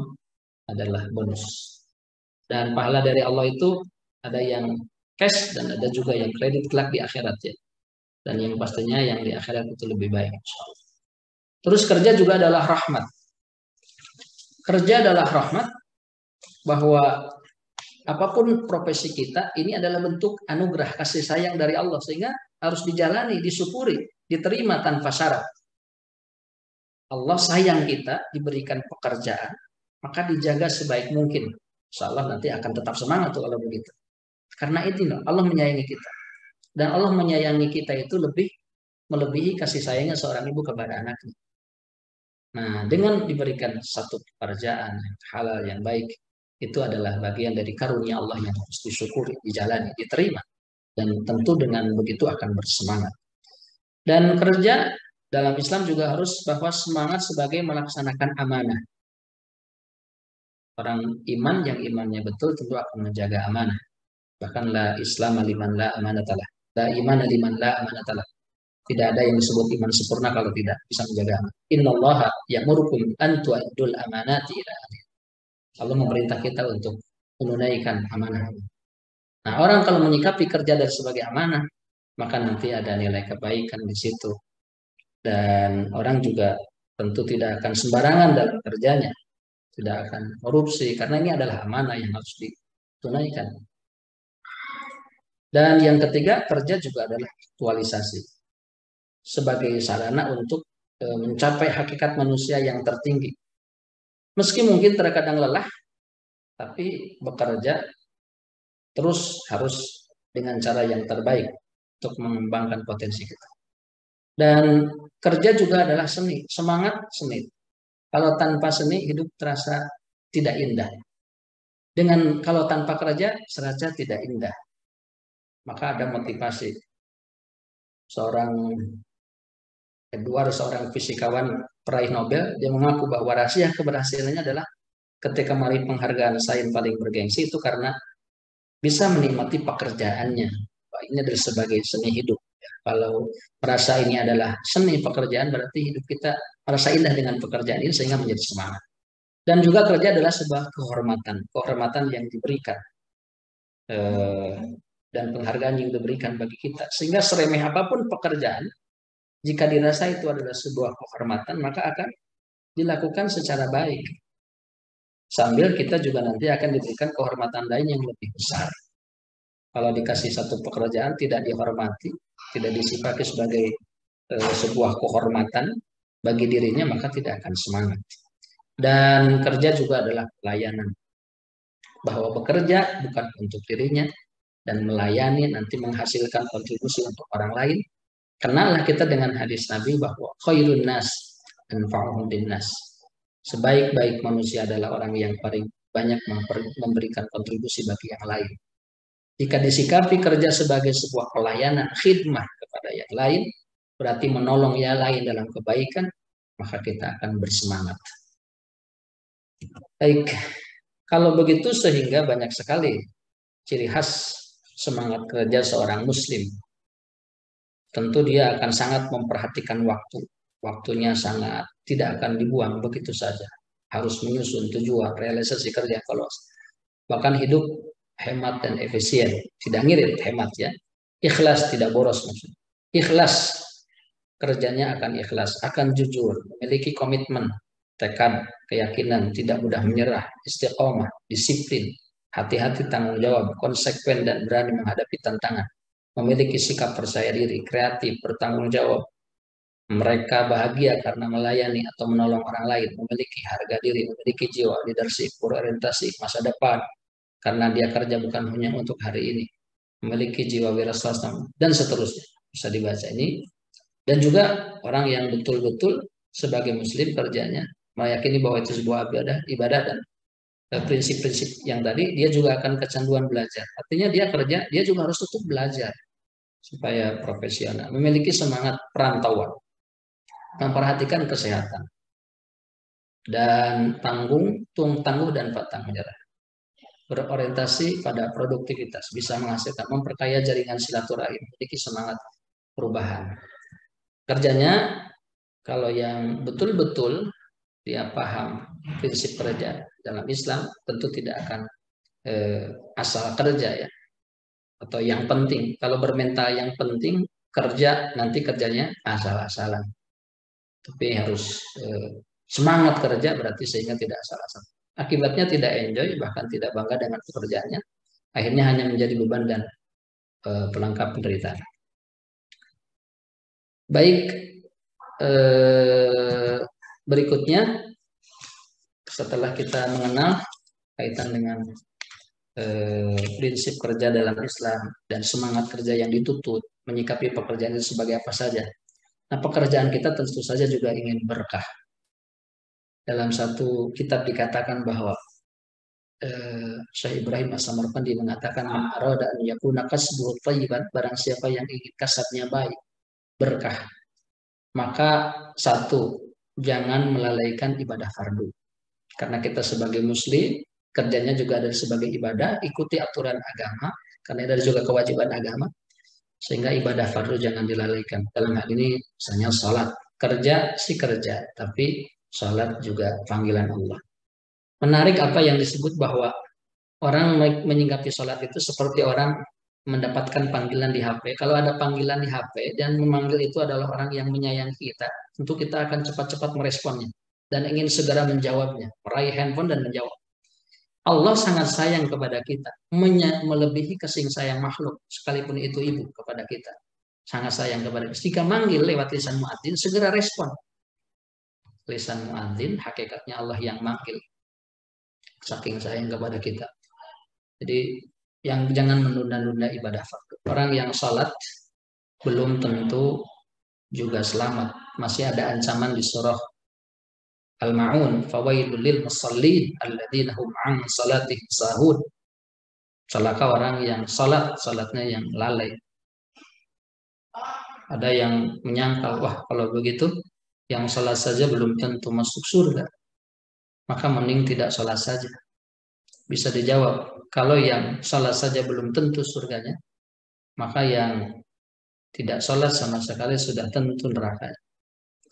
adalah bonus. Dan pahala dari Allah itu ada yang cash dan ada juga yang kredit kelak di akhirat ya. Dan yang pastinya yang di akhirat itu lebih baik insyaallah. Terus kerja juga adalah rahmat. Kerja adalah rahmat, bahwa apapun profesi kita ini adalah bentuk anugerah kasih sayang dari Allah, sehingga harus dijalani, disyukuri, diterima tanpa syarat. Allah sayang kita, diberikan pekerjaan, maka dijaga sebaik mungkin. Insyaallah nanti akan tetap semangat tuh kalau begitu. Karena itu Allah menyayangi kita. Dan Allah menyayangi kita itu melebihi kasih sayangnya seorang ibu kepada anaknya. Nah, dengan diberikan satu pekerjaan yang halal, yang baik, itu adalah bagian dari karunia Allah yang harus disyukuri, dijalani, diterima. Dan tentu dengan begitu akan bersemangat. Dan kerja dalam Islam juga harus bahwa semangat sebagai melaksanakan amanah. Orang iman yang imannya betul tentu akan menjaga amanah. Bahkan la Islam liman la amanatalah. La iman liman la amanatalah. Tidak ada yang disebut iman sempurna kalau tidak bisa menjaga amanah. Innallaha ya'murukum an tu'addul amanati ila ahliha. Allah memerintah kita untuk menunaikan amanah. Nah, orang kalau menyikapi kerja dari sebagai amanah, maka nanti ada nilai kebaikan di situ. Dan orang juga tentu tidak akan sembarangan dalam kerjanya, tidak akan korupsi, karena ini adalah amanah yang harus ditunaikan. Dan yang ketiga, kerja juga adalah aktualisasi sebagai sarana untuk mencapai hakikat manusia yang tertinggi. Meski mungkin terkadang lelah, tapi bekerja terus harus dengan cara yang terbaik untuk mengembangkan potensi kita. Dan kerja juga adalah seni, semangat seni. Kalau tanpa seni hidup terasa tidak indah. Kalau tanpa kerja serasa tidak indah. Maka ada motivasi. Edward, seorang fisikawan peraih Nobel, dia mengaku bahwa rahasia keberhasilannya adalah ketika meraih penghargaan sains paling bergengsi itu karena bisa menikmati pekerjaannya. Ini adalah sebagai seni hidup. Kalau merasa ini adalah seni pekerjaan, berarti hidup kita merasa indah dengan pekerjaan ini sehingga menjadi semangat. Dan juga kerja adalah sebuah kehormatan yang diberikan dan penghargaan yang diberikan bagi kita. Sehingga seremeh apapun pekerjaan, jika dirasa itu adalah sebuah kehormatan, maka akan dilakukan secara baik. Sambil kita juga nanti akan diberikan kehormatan lain yang lebih besar. Kalau dikasih satu pekerjaan tidak dihormati, tidak disifati sebagai sebuah kehormatan bagi dirinya, maka tidak akan semangat. Dan kerja juga adalah pelayanan. Bahwa bekerja bukan untuk dirinya dan melayani nanti menghasilkan kontribusi untuk orang lain. Kenallah kita dengan hadis Nabi bahwa khairun nas anfa'uhum linnas. Sebaik-baik manusia adalah orang yang paling banyak memberikan kontribusi bagi yang lain. Jika disikapi kerja sebagai sebuah pelayanan, khidmah kepada yang lain, berarti menolong yang lain dalam kebaikan, maka kita akan bersemangat. Baik, kalau begitu sehingga banyak sekali ciri khas semangat kerja seorang muslim. Tentu dia akan sangat memperhatikan waktu. Waktunya sangat tidak akan dibuang begitu saja. Harus menyusun tujuan, realisasi kerja kalau bahkan hidup hemat dan efisien, tidak ngirit hemat ya. Ikhlas, tidak boros maksudnya. Ikhlas, kerjanya akan ikhlas, akan jujur, memiliki komitmen, tekad, keyakinan, tidak mudah menyerah, istiqomah, disiplin, hati-hati, tanggung jawab, konsekuen dan berani menghadapi tantangan, memiliki sikap percaya diri, kreatif, bertanggung jawab. Mereka bahagia karena melayani atau menolong orang lain, memiliki harga diri, memiliki jiwa leadership, berorientasi masa depan, karena dia kerja bukan hanya untuk hari ini, memiliki jiwa wira swasta, dan seterusnya. Bisa dibaca ini. Dan juga orang yang betul-betul sebagai muslim kerjanya meyakini bahwa itu sebuah ibadah dan prinsip-prinsip yang tadi, dia juga akan kecanduan belajar. Artinya dia kerja, dia juga harus tetap belajar supaya profesional, memiliki semangat perantauan, memperhatikan kesehatan, dan tangguh dan pantang menyerah. Berorientasi pada produktivitas, bisa menghasilkan, memperkaya jaringan silaturahim, memiliki semangat perubahan. Kerjanya, kalau yang betul-betul dia paham prinsip kerja dalam Islam, tentu tidak akan asal kerja ya, atau yang penting. Kalau bermental yang penting, kerja nanti kerjanya asal-asalan. Tapi harus semangat kerja, berarti sehingga tidak asal-asalan. Akibatnya tidak enjoy, bahkan tidak bangga dengan pekerjaannya. Akhirnya hanya menjadi beban dan pelengkap penderitaan. Baik, berikutnya setelah kita mengenal kaitan dengan prinsip kerja dalam Islam dan semangat kerja yang dituntut, menyikapi pekerjaan itu sebagai apa saja. Nah, pekerjaan kita tentu saja juga ingin berkah. Dalam satu kitab dikatakan bahwa Syekh Ibrahim As-Samarqandi mengatakan, "Man arada an yakuna kasbuhu thayyiban," barang siapa yang ingin kasabnya baik, berkah, maka satu, jangan melalaikan ibadah fardu. Karena kita sebagai muslim, kerjanya juga ada sebagai ibadah, ikuti aturan agama, karena ada juga kewajiban agama. Sehingga ibadah fardu jangan dilalaikan. Dalam hal ini misalnya sholat. Kerja sih kerja, tapi sholat juga panggilan Allah. Menarik apa yang disebut bahwa orang menyinggapi sholat itu seperti orang mendapatkan panggilan di HP. Kalau ada panggilan di HP dan memanggil itu adalah orang yang menyayangi kita, tentu kita akan cepat-cepat meresponnya dan ingin segera menjawabnya, meraih handphone dan menjawab. Allah sangat sayang kepada kita, melebihi kasih sayang makhluk, sekalipun itu ibu kepada kita. Sangat sayang kepada kita. Jika manggil lewat lisan muadzin, segera respon. Lisan muadzin, hakikatnya Allah yang manggil. Saking sayang kepada kita. Jadi, yang jangan menunda-nunda ibadah fardu. Orang yang salat belum tentu juga selamat. Masih ada ancaman di surah Al-Ma'un, fawailul lil musallin alladzina hum 'an salatihim sahun. Celaka orang yang salatnya yang lalai. Ada yang menyangkal, wah kalau begitu yang salat saja belum tentu masuk surga. Maka mending tidak salat saja. Bisa dijawab, kalau yang salat saja belum tentu surganya, maka yang tidak salat sama sekali sudah tentu neraka.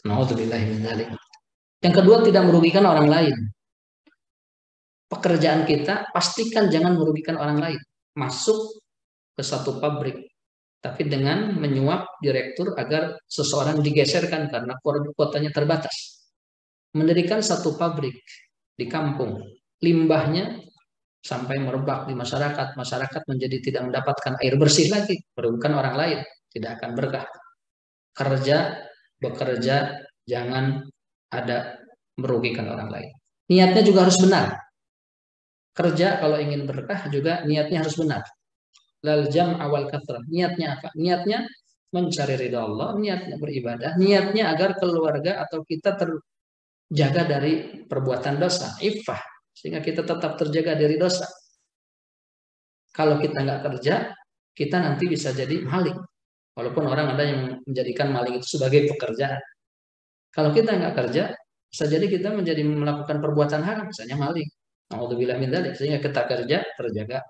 Na'udzubillahi min dzalik. Yang kedua, tidak merugikan orang lain. Pekerjaan kita pastikan jangan merugikan orang lain. Masuk ke satu pabrik, tapi dengan menyuap direktur agar seseorang digeserkan karena kuotanya terbatas. Mendirikan satu pabrik di kampung, limbahnya sampai merebak di masyarakat, masyarakat menjadi tidak mendapatkan air bersih lagi, merugikan orang lain, tidak akan berkah. Bekerja, jangan ada merugikan orang lain. Niatnya juga harus benar. Kerja kalau ingin berkah juga niatnya harus benar. Lal jam awal kathrah. Niatnya apa? Niatnya mencari ridha Allah, niatnya beribadah, niatnya agar keluarga atau kita terjaga dari perbuatan dosa, iffah, sehingga kita tetap terjaga dari dosa. Kalau kita nggak kerja, kita nanti bisa jadi maling. Walaupun orang ada yang menjadikan maling itu sebagai pekerjaan. Kalau kita nggak kerja, bisa jadi kita menjadi melakukan perbuatan haram, misalnya maling. Na'udzubillah min dzalik. Sehingga kita kerja terjaga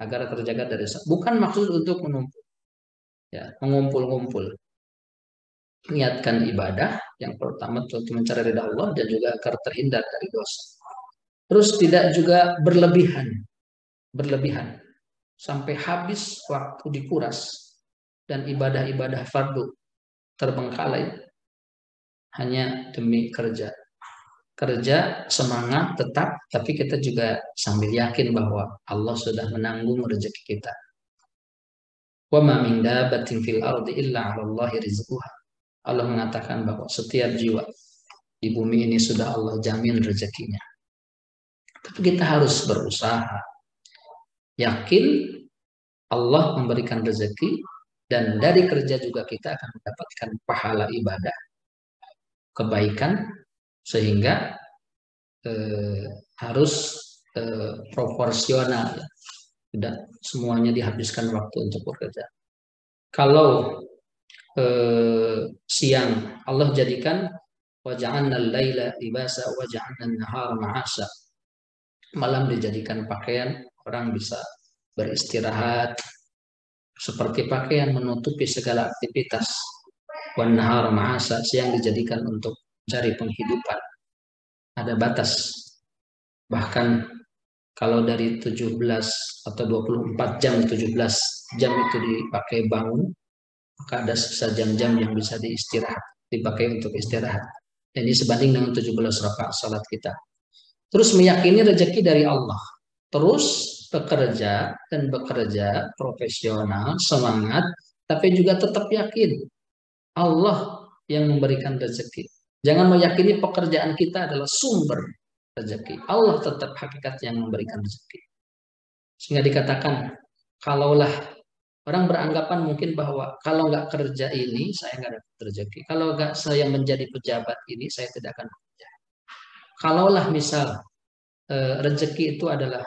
agar terjaga dari dosa. Bukan maksud untuk menumpuk, ya, mengumpul-ngumpul. Niatkan ibadah yang pertama untuk mencari ridha Allah dan juga agar terhindar dari dosa. Terus tidak juga berlebihan sampai habis waktu dikuras dan ibadah-ibadah fardu terbengkalai hanya demi kerja. Kerja semangat tetap, tapi kita juga sambil yakin bahwa Allah sudah menanggung rezeki kita. Wa ma min dabbatin fil ardi illa 'ala Allahi rizquha. Allah mengatakan bahwa setiap jiwa di bumi ini sudah Allah jamin rezekinya. Tapi kita harus berusaha. Yakin Allah memberikan rezeki dan dari kerja juga kita akan mendapatkan pahala ibadah, kebaikan, sehingga harus proporsional, ya. Tidak semuanya dihabiskan waktu untuk bekerja. Kalau siang Allah jadikan waja'alna al-laila libasa waja'alna an-nahara ma'asha. Malam dijadikan pakaian, orang bisa beristirahat seperti pakaian menutupi segala aktivitas. Wan nahara ma'asha, siang dijadikan untuk mencari penghidupan. Ada batas. Bahkan kalau dari 17 atau 24 jam, 17 jam itu dipakai bangun, maka ada sisa jam-jam yang bisa dipakai untuk istirahat. Ini sebanding dengan 17 rakaat salat kita. Terus meyakini rezeki dari Allah. Terus bekerja profesional, semangat, tapi juga tetap yakin Allah yang memberikan rezeki. Jangan meyakini pekerjaan kita adalah sumber rezeki. Allah tetap hakikat yang memberikan rezeki. Sehingga dikatakan, kalaulah orang beranggapan mungkin bahwa kalau nggak kerja ini, saya nggak dapat rezeki. Kalau nggak saya menjadi pejabat ini, saya tidak akan kerja. Kalaulah misal rezeki itu adalah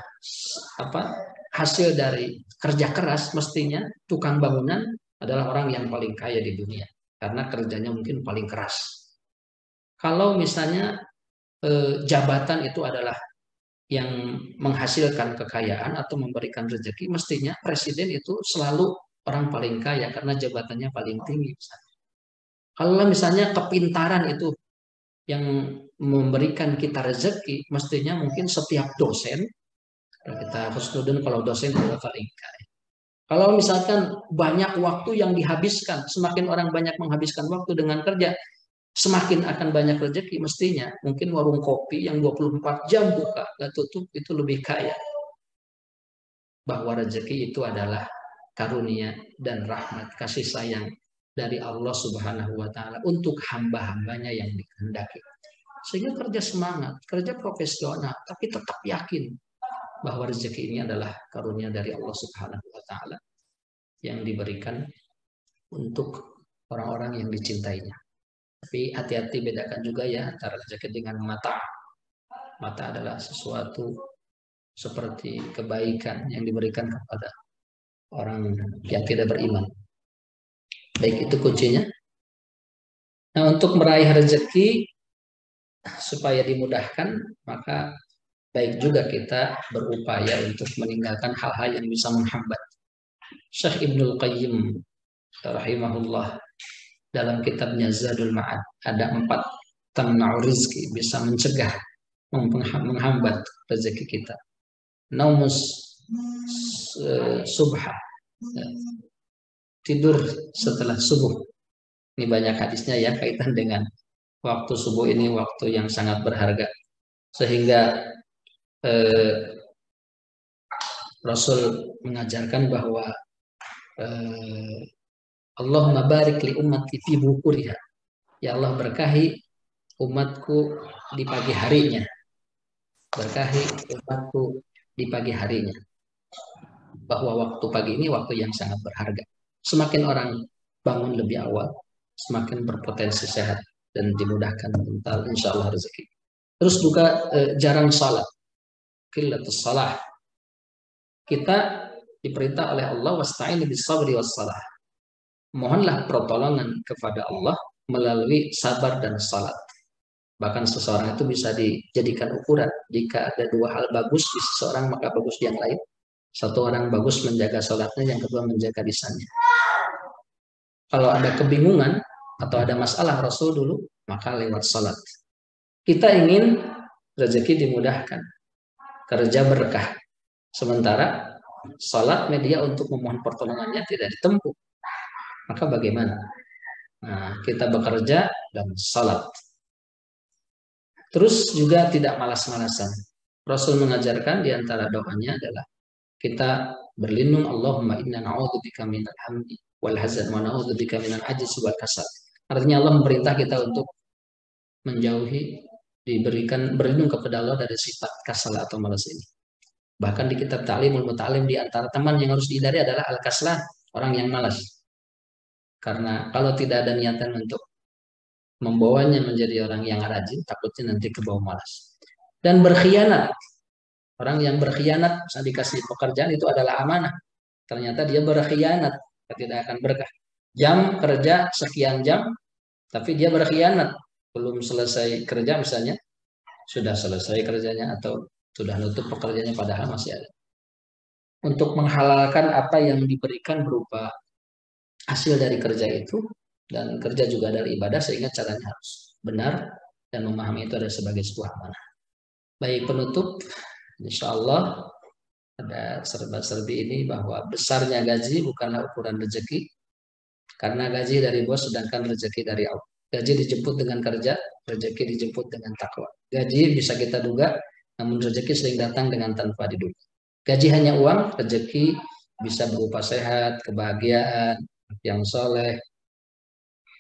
hasil dari kerja keras, mestinya tukang bangunan adalah orang yang paling kaya di dunia. Karena kerjanya mungkin paling keras. Kalau misalnya jabatan itu adalah yang menghasilkan kekayaan atau memberikan rezeki, mestinya presiden itu selalu orang paling kaya karena jabatannya paling tinggi. Kalau misalnya kepintaran itu yang memberikan kita rezeki, mestinya mungkin setiap dosen, kita husnudun kalau dosen itu paling kaya. Kalau misalkan banyak waktu yang dihabiskan, semakin orang banyak menghabiskan waktu dengan kerja, semakin akan banyak rezeki mestinya. Mungkin warung kopi yang 24 jam buka, nggak tutup, itu lebih kaya. Bahwa rezeki itu adalah karunia dan rahmat kasih sayang dari Allah Subhanahu wa Ta'ala untuk hamba-hambanya yang dikehendaki. Sehingga kerja semangat, kerja profesional, tapi tetap yakin bahwa rezeki ini adalah karunia dari Allah Subhanahu wa Ta'ala yang diberikan untuk orang-orang yang dicintainya. Tapi hati-hati bedakan juga ya antara rezeki dengan mata. Mata adalah sesuatu seperti kebaikan yang diberikan kepada orang yang tidak beriman. Baik, itu kuncinya. Nah, untuk meraih rezeki supaya dimudahkan, maka baik juga kita berupaya untuk meninggalkan hal-hal yang bisa menghambat. Syekh Ibnul Qayyim rahimahullah dalam kitabnya Zadul Ma'ad ada 4 tamna'u rizki, bisa mencegah, menghambat rezeki kita. Naumus subha, tidur setelah subuh. Ini banyak hadisnya ya kaitan dengan waktu subuh ini waktu yang sangat berharga. Sehingga Rasul mengajarkan bahwa Allahumma barik li ummati fi bukuriha. Ya Allah, berkahi umatku di pagi harinya. Berkahi umatku di pagi harinya. Bahwa waktu pagi ini waktu yang sangat berharga. Semakin orang bangun lebih awal, semakin berpotensi sehat dan dimudahkan mental insya Allah rezeki. Terus juga jarang salat. Qillatus salah. Kita diperintah oleh Allah wasta'inu bis sabri was salah. Mohonlah pertolongan kepada Allah melalui sabar dan salat. Bahkan seseorang itu bisa dijadikan ukuran. Jika ada 2 hal bagus di seseorang, maka bagus di yang lain. Satu orang bagus menjaga salatnya, yang kedua menjaga lisannya. Kalau ada kebingungan atau ada masalah Rasul dulu, maka lewat salat. Kita ingin rezeki dimudahkan, kerja berkah. Sementara salat media untuk memohon pertolongannya tidak ditempuh. Maka bagaimana? Nah, kita bekerja dan salat. Terus juga tidak malas-malasan. Rasul mengajarkan di antara doanya adalah kita berlindung, Allahumma inna na'udzubika minal hamdi wal hazan wa na'udzubika minal ajzi wal kasal. Artinya Allah memerintah kita untuk menjauhi, diberikan berlindung kepada Allah dari sifat kasal atau malas ini. Bahkan di kitab Ta'limul Muta'alim di antara teman yang harus dihindari adalah al-kaslan, orang yang malas. Karena kalau tidak ada niatan untuk membawanya menjadi orang yang rajin, takutnya nanti kebawa malas. Dan berkhianat. Orang yang berkhianat, saat dikasih pekerjaan itu adalah amanah. Ternyata dia berkhianat, tidak akan berkah. Jam kerja sekian jam, tapi dia berkhianat. Belum selesai kerja misalnya, sudah selesai kerjanya atau sudah nutup pekerjaannya padahal masih ada. Untuk menghalalkan apa yang diberikan berupa hasil dari kerja itu, dan kerja juga dari ibadah, sehingga caranya harus benar dan memahami itu ada sebagai sebuah amanah. Baik, penutup, insya Allah ada serba-serbi ini bahwa besarnya gaji bukanlah ukuran rezeki, karena gaji dari bos sedangkan rezeki dari Allah. Gaji dijemput dengan kerja, rezeki dijemput dengan takwa. Gaji bisa kita duga, namun rezeki sering datang dengan tanpa diduga. Gaji hanya uang, rezeki bisa berupa sehat, kebahagiaan, yang soleh.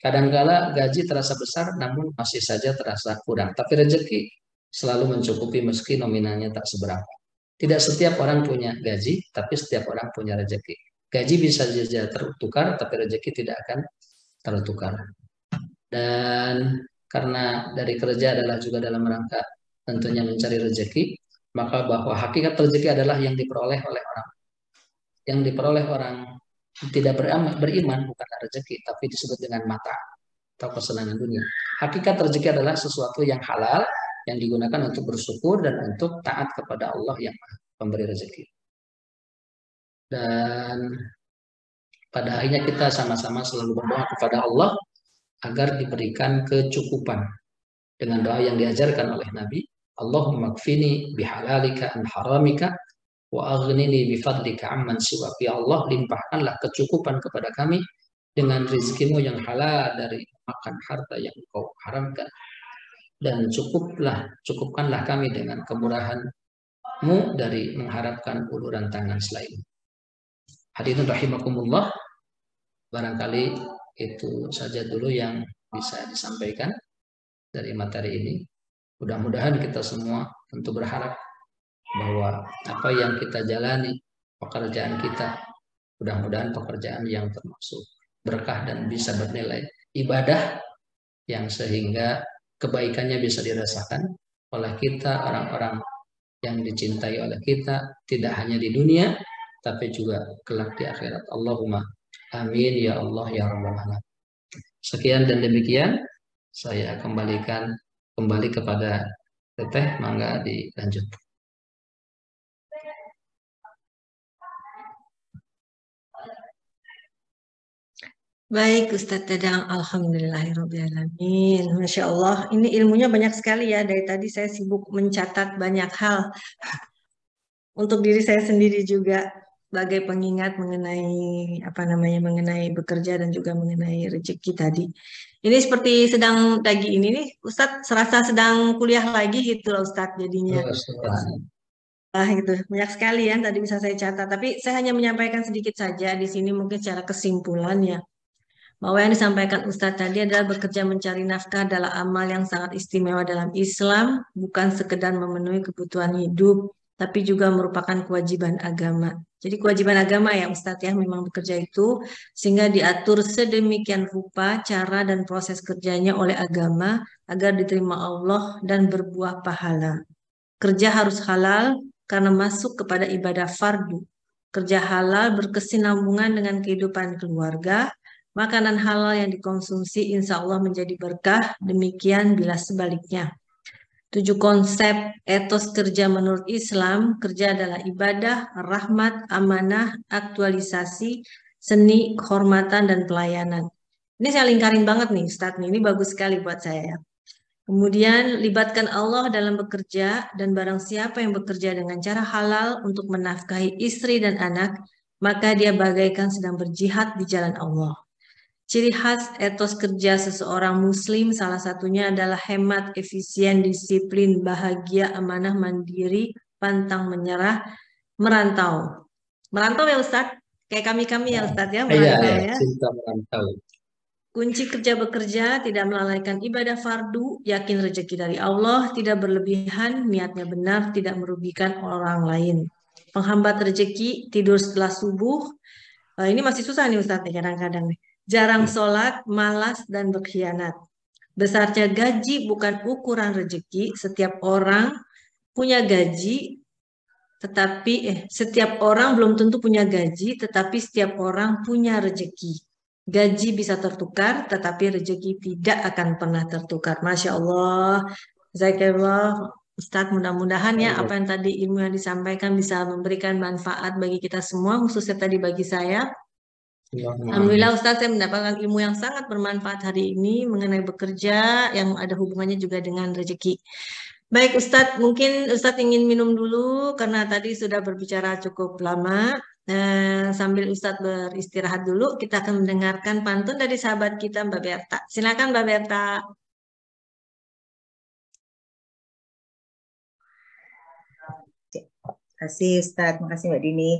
Kadangkala gaji terasa besar, namun masih saja terasa kurang. Tapi rezeki selalu mencukupi meski nominalnya tak seberapa. Tidak setiap orang punya gaji, tapi setiap orang punya rezeki. Gaji bisa saja tertukar, tapi rezeki tidak akan tertukar. Dan karena dari kerja adalah juga dalam rangka tentunya mencari rezeki, maka bahwa hakikat rezeki adalah yang diperoleh oleh orang. Yang diperoleh orang tidak beriman bukanlah rezeki, tapi disebut dengan mata atau kesenangan dunia. Hakikat rezeki adalah sesuatu yang halal, yang digunakan untuk bersyukur dan untuk taat kepada Allah yang pemberi rezeki. Dan pada akhirnya kita sama-sama selalu berdoa kepada Allah agar diberikan kecukupan dengan doa yang diajarkan oleh Nabi, Allahumma kfini bihalalika an haramika wa aghnini bifadlika amman siwak. Ya Allah, limpahkanlah kecukupan kepada kami dengan rezekimu yang halal dari makan harta yang Engkau haramkan, dan cukupkanlah kami dengan kemurahan-Mu dari mengharapkan uluran tangan selain. Hadirin rahimakumullah, barangkali itu saja dulu yang bisa disampaikan dari materi ini. Mudah-mudahan kita semua tentu berharap bahwa apa yang kita jalani, pekerjaan kita, mudah-mudahan pekerjaan yang termasuk berkah dan bisa bernilai ibadah, yang sehingga kebaikannya bisa dirasakan oleh kita, orang-orang yang dicintai oleh kita, tidak hanya di dunia tapi juga kelak di akhirat. Allahumma amin ya Allah ya rabbal alamin. Sekian dan demikian, saya kembalikan kembali kepada Teteh, mangga dilanjut. Baik Ustadz Dadang, alhamdulillahirobbilalamin. Masya Allah, ini ilmunya banyak sekali ya. Dari tadi saya sibuk mencatat banyak hal untuk diri saya sendiri juga, sebagai pengingat mengenai mengenai bekerja dan juga mengenai rezeki tadi. Ini seperti sedang lagi ini nih, Ustadz serasa sedang kuliah lagi gitu loh Ustadz jadinya. Itu banyak sekali ya tadi bisa saya catat, tapi saya hanya menyampaikan sedikit saja di sini mungkin secara kesimpulannya. Bahwa yang disampaikan Ustadz tadi adalah bekerja mencari nafkah adalah amal yang sangat istimewa dalam Islam, bukan sekedar memenuhi kebutuhan hidup, tapi juga merupakan kewajiban agama. Jadi kewajiban agama ya Ustadz ya, memang bekerja itu, sehingga diatur sedemikian rupa cara dan proses kerjanya oleh agama agar diterima Allah dan berbuah pahala. Kerja harus halal karena masuk kepada ibadah fardu. Kerja halal berkesinambungan dengan kehidupan keluarga. Makanan halal yang dikonsumsi insya Allah menjadi berkah, demikian bila sebaliknya. 7 konsep etos kerja menurut Islam. Kerja adalah ibadah, rahmat, amanah, aktualisasi, seni, kehormatan, dan pelayanan. Ini saya lingkarin banget nih Ustadz, ini bagus sekali buat saya ya. Kemudian libatkan Allah dalam bekerja, dan barang siapa yang bekerja dengan cara halal untuk menafkahi istri dan anak, maka dia bagaikan sedang berjihad di jalan Allah. Ciri khas etos kerja seseorang muslim salah satunya adalah hemat, efisien, disiplin, bahagia, amanah, mandiri, pantang menyerah, merantau. Merantau ya Ustadz? Kayak kami-kami ya Ustadz ya, merantau ya. Cinta merantau. Kunci kerja bekerja, tidak melalaikan ibadah fardu, yakin rezeki dari Allah, tidak berlebihan, niatnya benar, tidak merugikan orang lain. Penghambat rezeki, tidur setelah subuh. Ini masih susah nih Ustadz nih kadang-kadang nih. Jarang sholat, malas, dan berkhianat. Besarnya gaji bukan ukuran rezeki. Setiap orang punya gaji, tetapi setiap orang belum tentu punya gaji, tetapi setiap orang punya rezeki. Gaji bisa tertukar, tetapi rezeki tidak akan pernah tertukar. Masya Allah. Jazakallah Ustadz, mudah-mudahan ya apa yang tadi ilmu yang disampaikan bisa memberikan manfaat bagi kita semua, khususnya tadi bagi saya. Alhamdulillah Ustadz, saya mendapatkan ilmu yang sangat bermanfaat hari ini mengenai bekerja yang ada hubungannya juga dengan rezeki. Baik Ustadz, mungkin Ustadz ingin minum dulu karena tadi sudah berbicara cukup lama. Sambil Ustadz beristirahat dulu, kita akan mendengarkan pantun dari sahabat kita Mbak Berta. Silakan Mbak Berta. Terima kasih Ustadz, terima kasih Mbak Dini.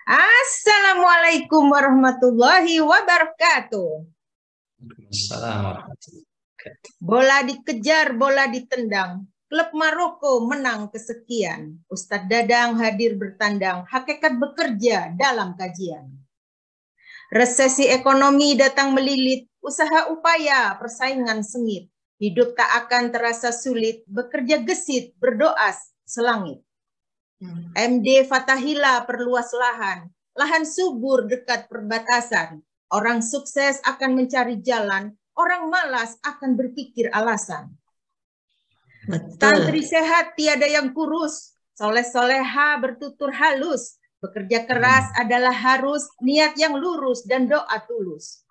Assalamualaikum warahmatullahi wabarakatuh. Assalamualaikum. Bola dikejar, bola ditendang. Klub Maroko menang kesekian. Ustadz Dadang hadir bertandang. Hakikat bekerja dalam kajian. Resesi ekonomi datang melilit. Usaha upaya, persaingan sengit. Hidup tak akan terasa sulit. Bekerja gesit, berdoa selangit. MD Fatahila perluas lahan. Lahan subur dekat perbatasan. Orang sukses akan mencari jalan. Orang malas akan berpikir alasan. Betul. Santri sehat tiada yang kurus. Soleh-soleha bertutur halus. Bekerja keras adalah harus niat yang lurus dan doa tulus.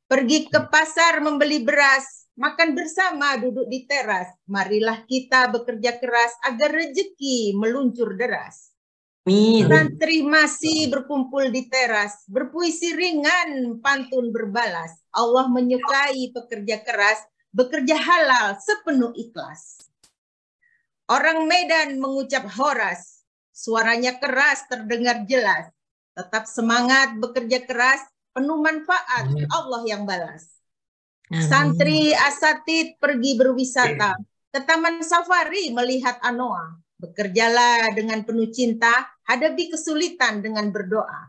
Pergi ke pasar membeli beras, makan bersama duduk di teras. Marilah kita bekerja keras agar rezeki meluncur deras. Amin. Santri masih berkumpul di teras, berpuisi ringan, pantun berbalas. Allah menyukai pekerja keras, bekerja halal sepenuh ikhlas. Orang Medan mengucap horas, suaranya keras terdengar jelas. Tetap semangat bekerja keras, penuh manfaat, Allah yang balas. Santri asatid pergi berwisata, ke taman safari melihat anoa. Bekerjalah dengan penuh cinta, hadapi kesulitan dengan berdoa.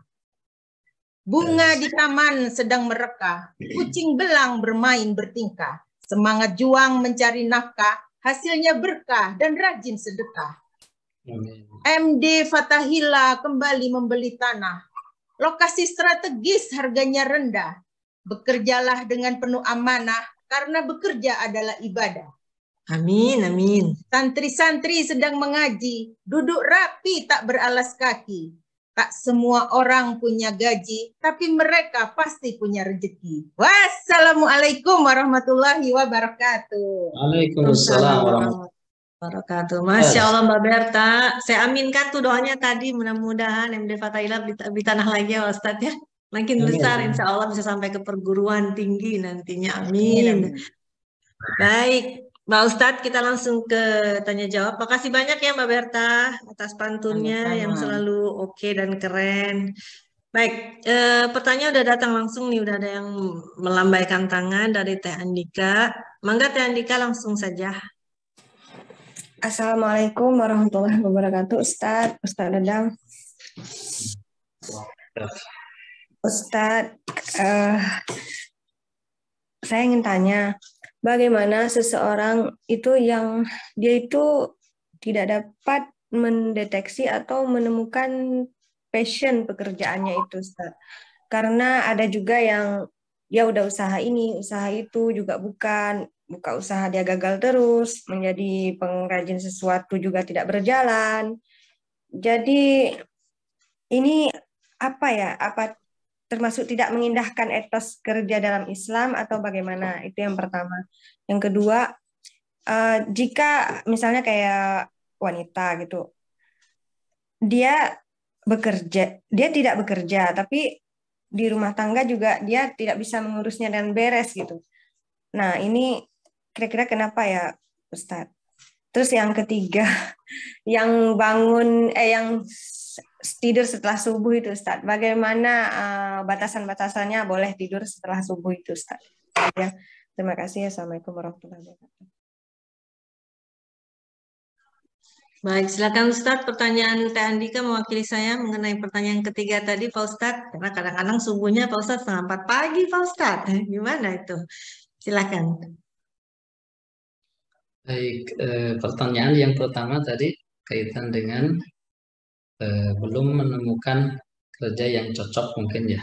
Bunga di taman sedang mereka, kucing belang bermain bertingkah. Semangat juang mencari nafkah, hasilnya berkah dan rajin sedekah. MD Fatahila kembali membeli tanah. Lokasi strategis harganya rendah. Bekerjalah dengan penuh amanah, karena bekerja adalah ibadah. Amin, amin. Santri-santri sedang mengaji, duduk rapi tak beralas kaki. Tak semua orang punya gaji, tapi mereka pasti punya rezeki. Wassalamualaikum warahmatullahi wabarakatuh. Waalaikumsalam warahmatullahi wabarakatuh. Masya Allah Mbak Berta, saya aminkan tuh doanya tadi, mudah-mudahan MD Fatahila di tanah lagi ya Ustadz ya. Makin besar, insya Allah bisa sampai ke perguruan tinggi nantinya. Amin. Baik. Mbak Ustadz, kita langsung ke tanya jawab. Makasih banyak ya Mbak Berta atas pantunnya yang selalu oke dan keren. Baik, pertanyaan udah datang langsung nih, udah ada yang melambaikan tangan dari Teh Andika. Mangga Teh Andika langsung saja. Assalamualaikum warahmatullahi wabarakatuh, Ustadz Dadang. Ustadz, saya ingin tanya, bagaimana seseorang itu yang dia itu tidak dapat mendeteksi atau menemukan passion pekerjaannya itu, Ustaz. Karena ada juga yang dia udah usaha ini, usaha itu juga bukan, buka usaha dia gagal terus, menjadi pengrajin sesuatu juga tidak berjalan. Jadi ini apa ya? Apa termasuk tidak mengindahkan etos kerja dalam Islam atau bagaimana? Itu yang pertama. Yang kedua, jika misalnya kayak wanita gitu, dia bekerja, dia tidak bekerja, tapi di rumah tangga juga dia tidak bisa mengurusnya dan beres gitu. Nah, ini kira-kira kenapa ya, Ustadz? Terus yang ketiga, yang bangun, yang tidur setelah subuh itu, Ustaz. Bagaimana batasan-batasannya boleh tidur setelah subuh itu, Ustaz? Ya, terima kasih. Assalamualaikum warahmatullahi wabarakatuh. Baik, silakan Ustaz. Pertanyaan Teh Andika mewakili saya mengenai pertanyaan ketiga tadi, Pak Ustaz. Karena kadang-kadang subuhnya Pak Ustaz 3:30 pagi, Pak Ustaz. Gimana itu? Silakan. Baik, pertanyaan yang pertama tadi kaitan dengan belum menemukan kerja yang cocok mungkin ya.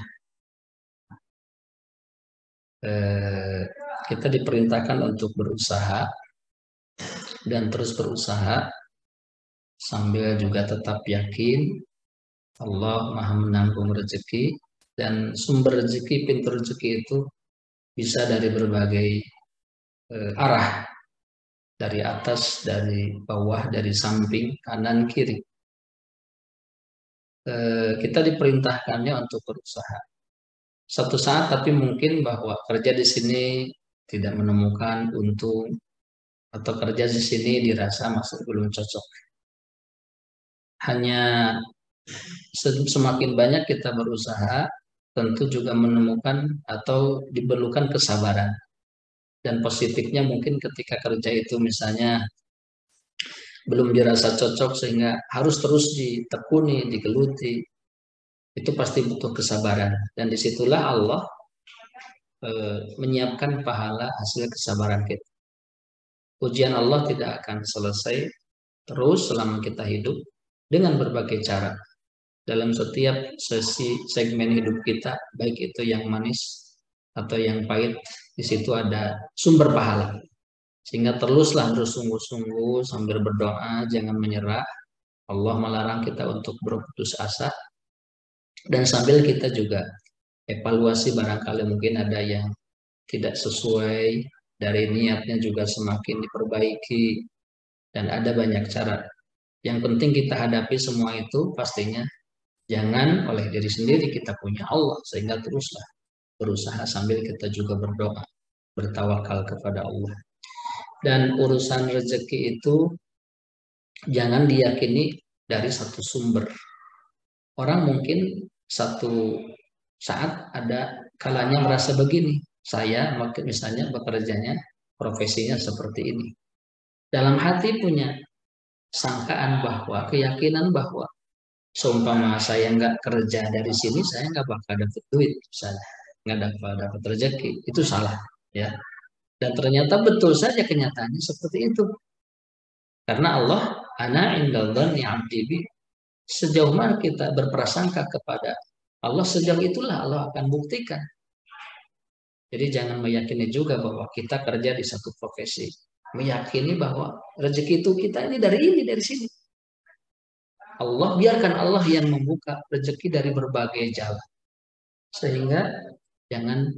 Kita diperintahkan untuk berusaha dan terus berusaha sambil juga tetap yakin Allah Maha menanggung rezeki, dan sumber rezeki, pintu rezeki itu bisa dari berbagai arah, dari atas, dari bawah, dari samping, kanan, kiri. Kita diperintahkannya untuk berusaha. Satu saat tapi mungkin bahwa kerja di sini tidak menemukan untung, atau kerja di sini dirasa masih belum cocok. Hanya semakin banyak kita berusaha, tentu juga menemukan atau diperlukan kesabaran. Dan positifnya mungkin ketika kerja itu misalnya belum dirasa cocok sehingga harus terus ditekuni, digeluti, itu pasti butuh kesabaran. Dan disitulah Allah menyiapkan pahala hasil kesabaran kita. Ujian Allah tidak akan selesai terus selama kita hidup, dengan berbagai cara. Dalam setiap segmen hidup kita, baik itu yang manis atau yang pahit, di situ ada sumber pahala. Sehingga teruslah bersungguh-sungguh sambil berdoa, jangan menyerah. Allah melarang kita untuk berputus asa, dan sambil kita juga evaluasi barangkali mungkin ada yang tidak sesuai, dari niatnya juga semakin diperbaiki, dan ada banyak cara. Yang penting kita hadapi semua itu pastinya jangan oleh diri sendiri, kita punya Allah, sehingga teruslah berusaha sambil kita juga berdoa, bertawakal kepada Allah. Dan urusan rezeki itu jangan diyakini dari satu sumber. Orang mungkin satu saat ada kalanya merasa begini, saya misalnya bekerjanya profesinya seperti ini. Dalam hati punya sangkaan bahwa, keyakinan bahwa seumpama saya nggak kerja dari sini, saya nggak bakal dapat duit, misalnya nggak dapat rezeki. Itu salah, ya. Dan ternyata betul saja kenyataannya seperti itu. Karena Allah, ana indal dhanni 'abdi bi, sejauh mana kita berprasangka kepada Allah, sejauh itulah Allah akan buktikan. Jadi jangan meyakini juga bahwa kita kerja di satu profesi, meyakini bahwa rezeki itu kita ini dari sini. Allah, biarkan Allah yang membuka rezeki dari berbagai jalan. Sehingga jangan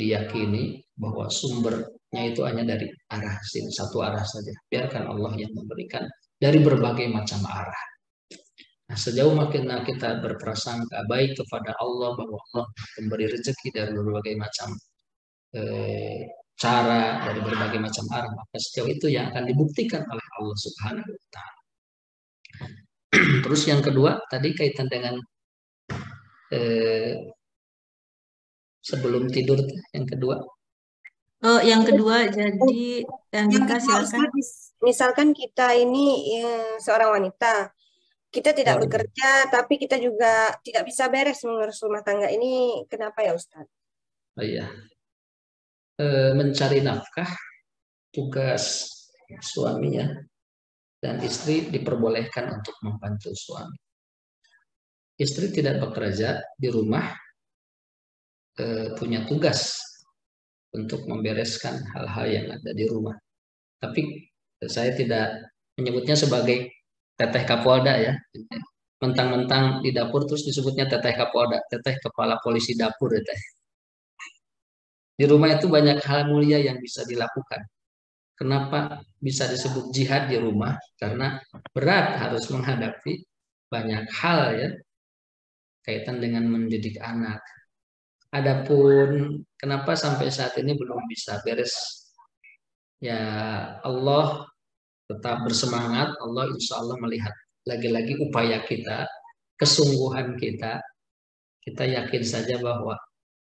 diyakini bahwa sumbernya itu hanya dari arah sini, satu arah saja. Biarkan Allah yang memberikan dari berbagai macam arah. Nah, sejauh makin kita berprasangka baik kepada Allah bahwa Allah memberi rezeki dari berbagai macam cara, dari berbagai macam arah, maka sejauh itu yang akan dibuktikan oleh Allah Subhanahu wa Ta'ala. Terus yang kedua tadi kaitan dengan sebelum tidur, yang kedua. Oh, yang kedua, jadi Andika silakan. Misalkan kita ini seorang wanita, kita tidak bekerja, tapi kita juga tidak bisa beres mengurus rumah tangga. Ini kenapa ya Ustadz? Oh iya, mencari nafkah tugas suaminya, dan istri diperbolehkan untuk membantu suami. Istri tidak bekerja di rumah, punya tugas untuk membereskan hal-hal yang ada di rumah. Tapi saya tidak menyebutnya sebagai teteh Kapolda ya. Mentang-mentang di dapur terus disebutnya teteh Kapolda, teteh kepala polisi dapur ya teh. Di rumah itu banyak hal mulia yang bisa dilakukan. Kenapa bisa disebut jihad di rumah? Karena berat, harus menghadapi banyak hal ya, kaitan dengan mendidik anak. Adapun kenapa sampai saat ini belum bisa beres, ya Allah tetap bersemangat. Allah insya Allah melihat lagi-lagi upaya kita, kesungguhan kita. Kita yakin saja bahwa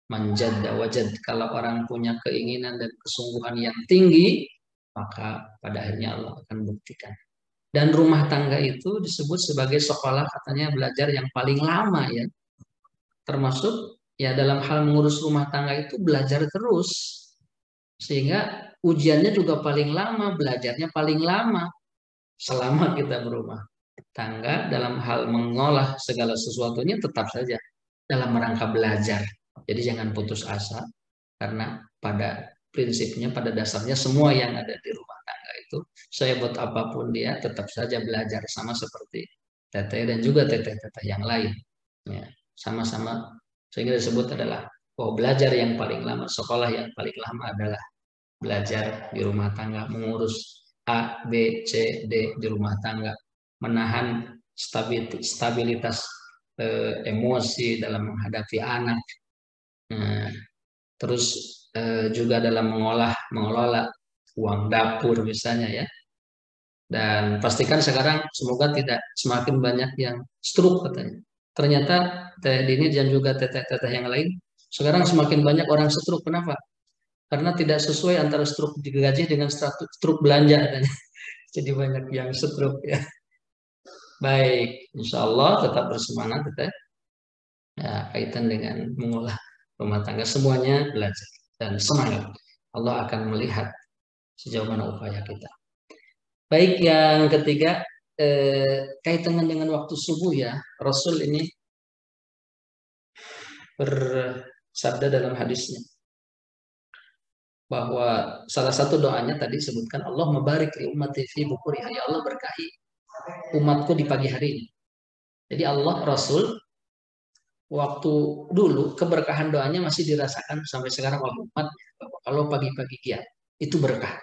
manjadda wajad, kalau orang punya keinginan dan kesungguhan yang tinggi, maka pada akhirnya Allah akan buktikan. Dan rumah tangga itu disebut sebagai sekolah, katanya belajar yang paling lama ya. Termasuk ya dalam hal mengurus rumah tangga itu belajar terus. Sehingga ujiannya juga paling lama, belajarnya paling lama selama kita berumah tangga. Dalam hal mengolah segala sesuatunya tetap saja dalam rangka belajar. Jadi jangan putus asa, karena pada prinsipnya, pada dasarnya semua yang ada di rumah tangga itu, saya buat apapun dia tetap saja belajar, sama seperti teteh dan juga teteh-teteh yang lain. Ya, sama-sama, sehingga disebut adalah belajar yang paling lama, sekolah yang paling lama adalah belajar di rumah tangga, mengurus A, B, C, D di rumah tangga, menahan stabilitas emosi dalam menghadapi anak. Nah, terus juga dalam mengelola uang dapur misalnya ya. Dan pastikan sekarang semoga tidak semakin banyak yang stroke katanya. Ternyata Teh Dini dan juga teteh-teteh yang lain, sekarang semakin banyak orang stroke. Kenapa? Karena tidak sesuai antara stroke digaji dengan stroke belanja katanya. Jadi banyak yang stroke ya. Baik, insya Allah tetap bersemangat teteh. Ya, kaitan dengan mengolah rumah tangga, semuanya belajar dan semangat. Allah akan melihat sejauh mana upaya kita. Baik, yang ketiga kaitan dengan waktu subuh ya. Rasul ini bersabda dalam hadisnya bahwa salah satu doanya tadi sebutkan, Allah mabarik li ummati fi bukuriha, ya Allah berkahi umatku di pagi hari ini. Jadi Allah, Rasul, waktu dulu keberkahan doanya masih dirasakan sampai sekarang oleh umat. Kalau pagi-pagi dia itu berkah.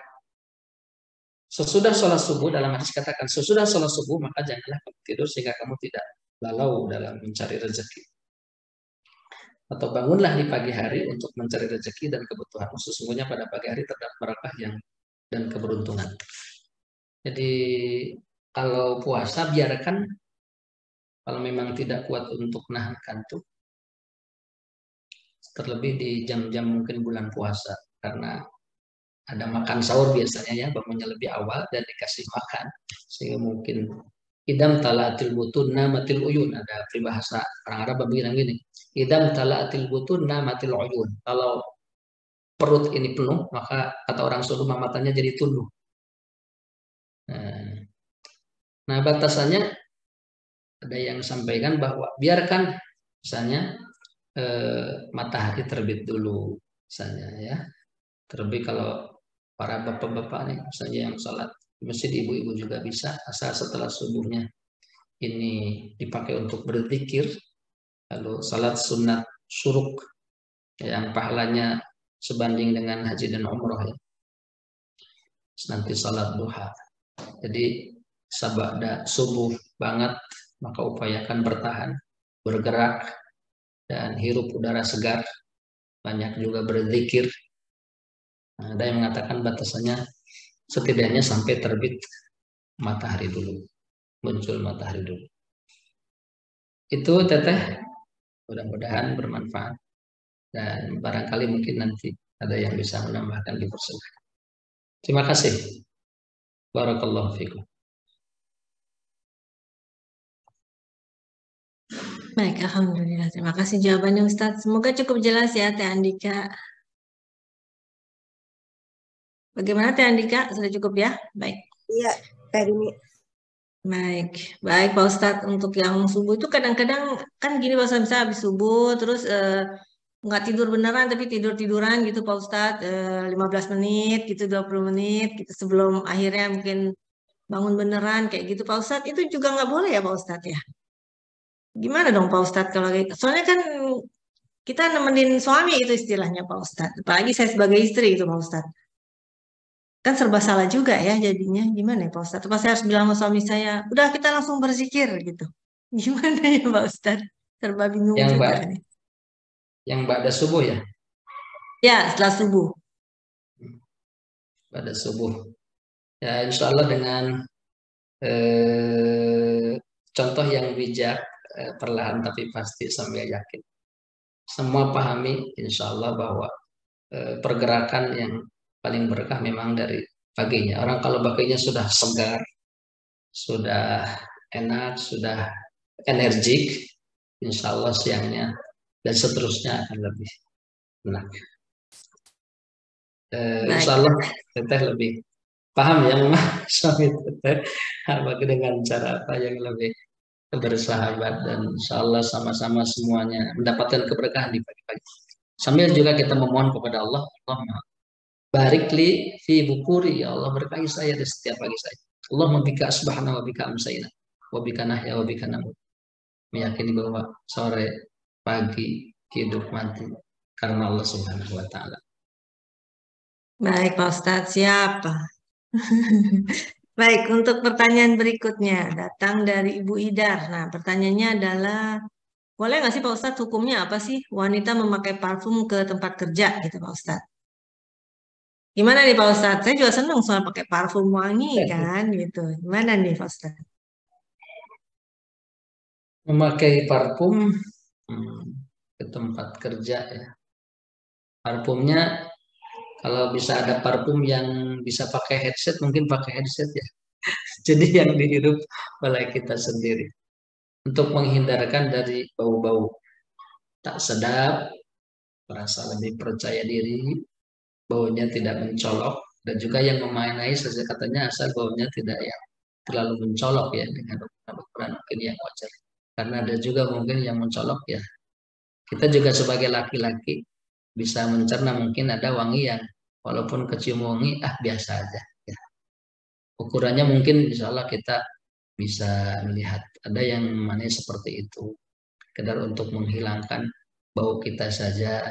Sesudah sholat subuh, dalam hadis katakan, sesudah sholat subuh maka janganlah kamu tidur sehingga kamu tidak lalau dalam mencari rezeki. Atau bangunlah di pagi hari untuk mencari rezeki dan kebutuhan. Sesungguhnya pada pagi hari terdapat berkah dan keberuntungan. Jadi kalau puasa biarkan, kalau memang tidak kuat untuk nahan kantuk, terlebih di jam-jam mungkin bulan puasa, karena ada makan sahur biasanya ya, bangunnya lebih awal dan dikasih makan, sehingga mungkin idam talaatil butun namatil uyun. Ada peribahasa orang Arab bilang gini, idam talaatil butun namatil uyun. Kalau perut ini penuh, maka kata orang Sunda matanya jadi tunduk. Nah, batasannya ada yang sampaikan bahwa biarkan misalnya matahari terbit dulu, misalnya ya. Terlebih kalau para bapak-bapak nih, misalnya yang sholat di masjid, ibu-ibu juga bisa, asal setelah subuhnya ini dipakai untuk berzikir, lalu sholat sunat syuruk yang pahalanya sebanding dengan haji dan umroh ya. Nanti sholat duha. Jadi sabada subuh banget, maka upayakan bertahan, bergerak, dan hirup udara segar. Banyak juga berzikir. Nah, ada yang mengatakan batasannya setidaknya sampai terbit matahari dulu, muncul matahari dulu. Itu Teteh, mudah-mudahan bermanfaat. Dan barangkali mungkin nanti ada yang bisa menambahkan, dipersilakan. Terima kasih. Barakallahu fikum. Baik, alhamdulillah. Terima kasih jawabannya Ustadz. Semoga cukup jelas ya Teh Andika. Bagaimana Teh Andika? Sudah cukup ya? Baik. Iya, Teh Dini. Baik Pak Ustadz. Untuk yang subuh itu kadang-kadang kan gini Pak Ustadz, misalnya habis subuh terus nggak tidur beneran tapi tidur-tiduran gitu Pak Ustadz, 15 menit gitu, 20 menit gitu sebelum akhirnya mungkin bangun beneran kayak gitu Pak Ustadz. Itu juga nggak boleh ya Pak Ustadz ya? Gimana dong Pak Ustadz kalau kayak gitu? Soalnya kan kita nemenin suami itu istilahnya Pak Ustadz. Apalagi saya sebagai istri itu Pak Ustadz. Kan serba salah juga ya jadinya. Gimana ya Pak Ustadz? Apa saya harus bilang sama suami saya, udah kita langsung berzikir gitu. Gimana ya Pak Ustadz? Serba bingung juga nih. Yang ba'da subuh ya? Ya, setelah subuh. Ba'da subuh. Ya insya Allah dengan contoh yang bijak, perlahan tapi pasti sambil yakin. Semua pahami insya Allah bahwa pergerakan yang paling berkah memang dari paginya. Orang kalau paginya sudah segar, sudah enak, sudah energik, insya Allah siangnya dan seterusnya akan lebih enak. Insya Allah Teteh lebih paham ya Mama, suami Teteh dengan cara apa yang lebih bersahabat, dan insya Allah sama-sama semuanya mendapatkan keberkahan di pagi-pagi. Sambil juga kita memohon kepada Allah, Allah barikli fi bukuri, ya Allah berkahi saya di setiap pagi saya. Allah bika subhanahu wa bika amsayna wa bika nahya wa bika namut. Meyakini bahwa sore, pagi, hidup, mati karena Allah Subhanahu wa taala. Baik Pak Ustadz, siap. Baik, untuk pertanyaan berikutnya datang dari Ibu Idar. Nah, pertanyaannya adalah, boleh nggak sih Pak Ustadz, hukumnya apa sih wanita memakai parfum ke tempat kerja gitu Pak Ustadz? Gimana nih Pak Ustadz? Saya juga senang soal pakai parfum wangi kan gitu. Gimana nih Pak Ustadz? Memakai parfum ke tempat kerja ya. Parfumnya kalau bisa ada parfum yang bisa pakai headset, mungkin pakai headset ya. Jadi yang dihirup oleh kita sendiri. Untuk menghindarkan dari bau-bau tak sedap, merasa lebih percaya diri, baunya tidak mencolok, dan juga yang memaknai saja katanya asal baunya tidak yang terlalu mencolok ya, dengan ukuran mungkin yang wajar. Karena ada juga mungkin yang mencolok ya. Kita juga sebagai laki-laki bisa mencerna, mungkin ada wangi yang walaupun kecium wangi biasa aja ya. Ukurannya mungkin insya Allah kita bisa melihat. Ada yang mana seperti itu, sekedar untuk menghilangkan bau kita saja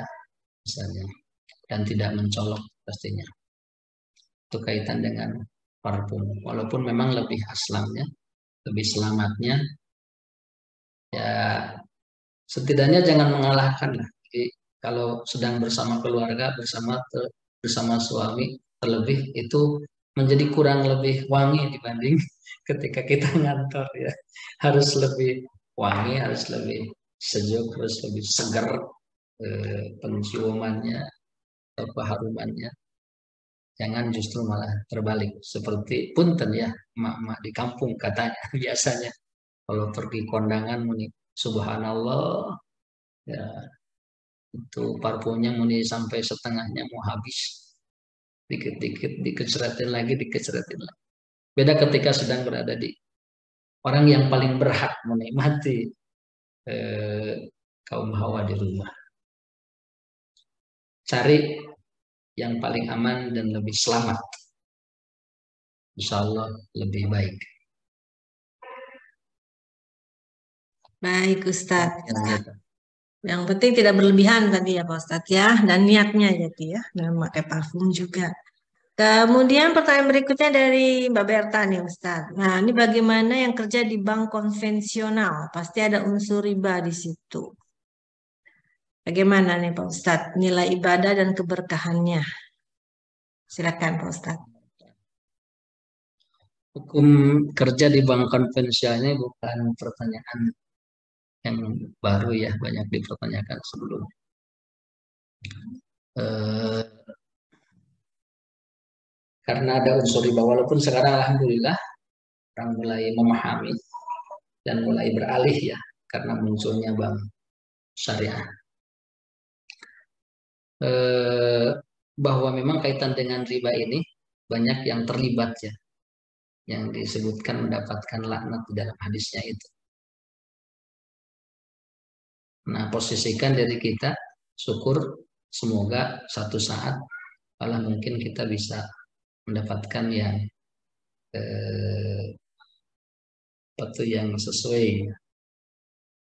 misalnya, dan tidak mencolok pastinya. Itu kaitan dengan parfum. Walaupun memang lebih aslamnya, lebih selamatnya, ya setidaknya jangan mengalahkan lah. Jadi, kalau sedang bersama keluarga, bersama suami, terlebih itu menjadi kurang lebih wangi dibanding ketika kita ngantor ya. Harus lebih wangi, harus lebih sejuk, harus lebih segar penciumannya atau harumannya. Jangan justru malah terbalik. Seperti punten ya, emak-emak di kampung katanya biasanya kalau pergi kondangan muni subhanallah ya, itu parfumnya muni sampai setengahnya mau habis. Dikit-dikit dikecretin lagi, dikecretin lagi. Beda ketika sedang berada di orang yang paling berhak menikmati kaum hawa di rumah. Cari yang paling aman dan lebih selamat. Insya Allah lebih baik. Baik Ustadz. Yang penting tidak berlebihan tadi ya Pak Ustadz ya, dan niatnya jadi ya, dan memakai parfum juga. Kemudian pertanyaan berikutnya dari Mbak Berta nih Ustadz. Nah ini bagaimana yang kerja di bank konvensional? Pasti ada unsur riba di situ. Bagaimana nih Pak Ustadz nilai ibadah dan keberkahannya? Silakan Pak Ustadz. Hukum kerja di bank konvensionalnya bukan pertanyaan yang baru ya, banyak dipertanyakan sebelumnya. Karena ada unsur riba, walaupun sekarang alhamdulillah orang mulai memahami dan mulai beralih ya, karena munculnya bank syariah. Bahwa memang kaitan dengan riba ini banyak yang terlibat ya, yang disebutkan mendapatkan laknat di dalam hadisnya itu. Nah, posisikan diri kita, syukur semoga satu saat Allah mungkin kita bisa mendapatkan yang yang sesuai,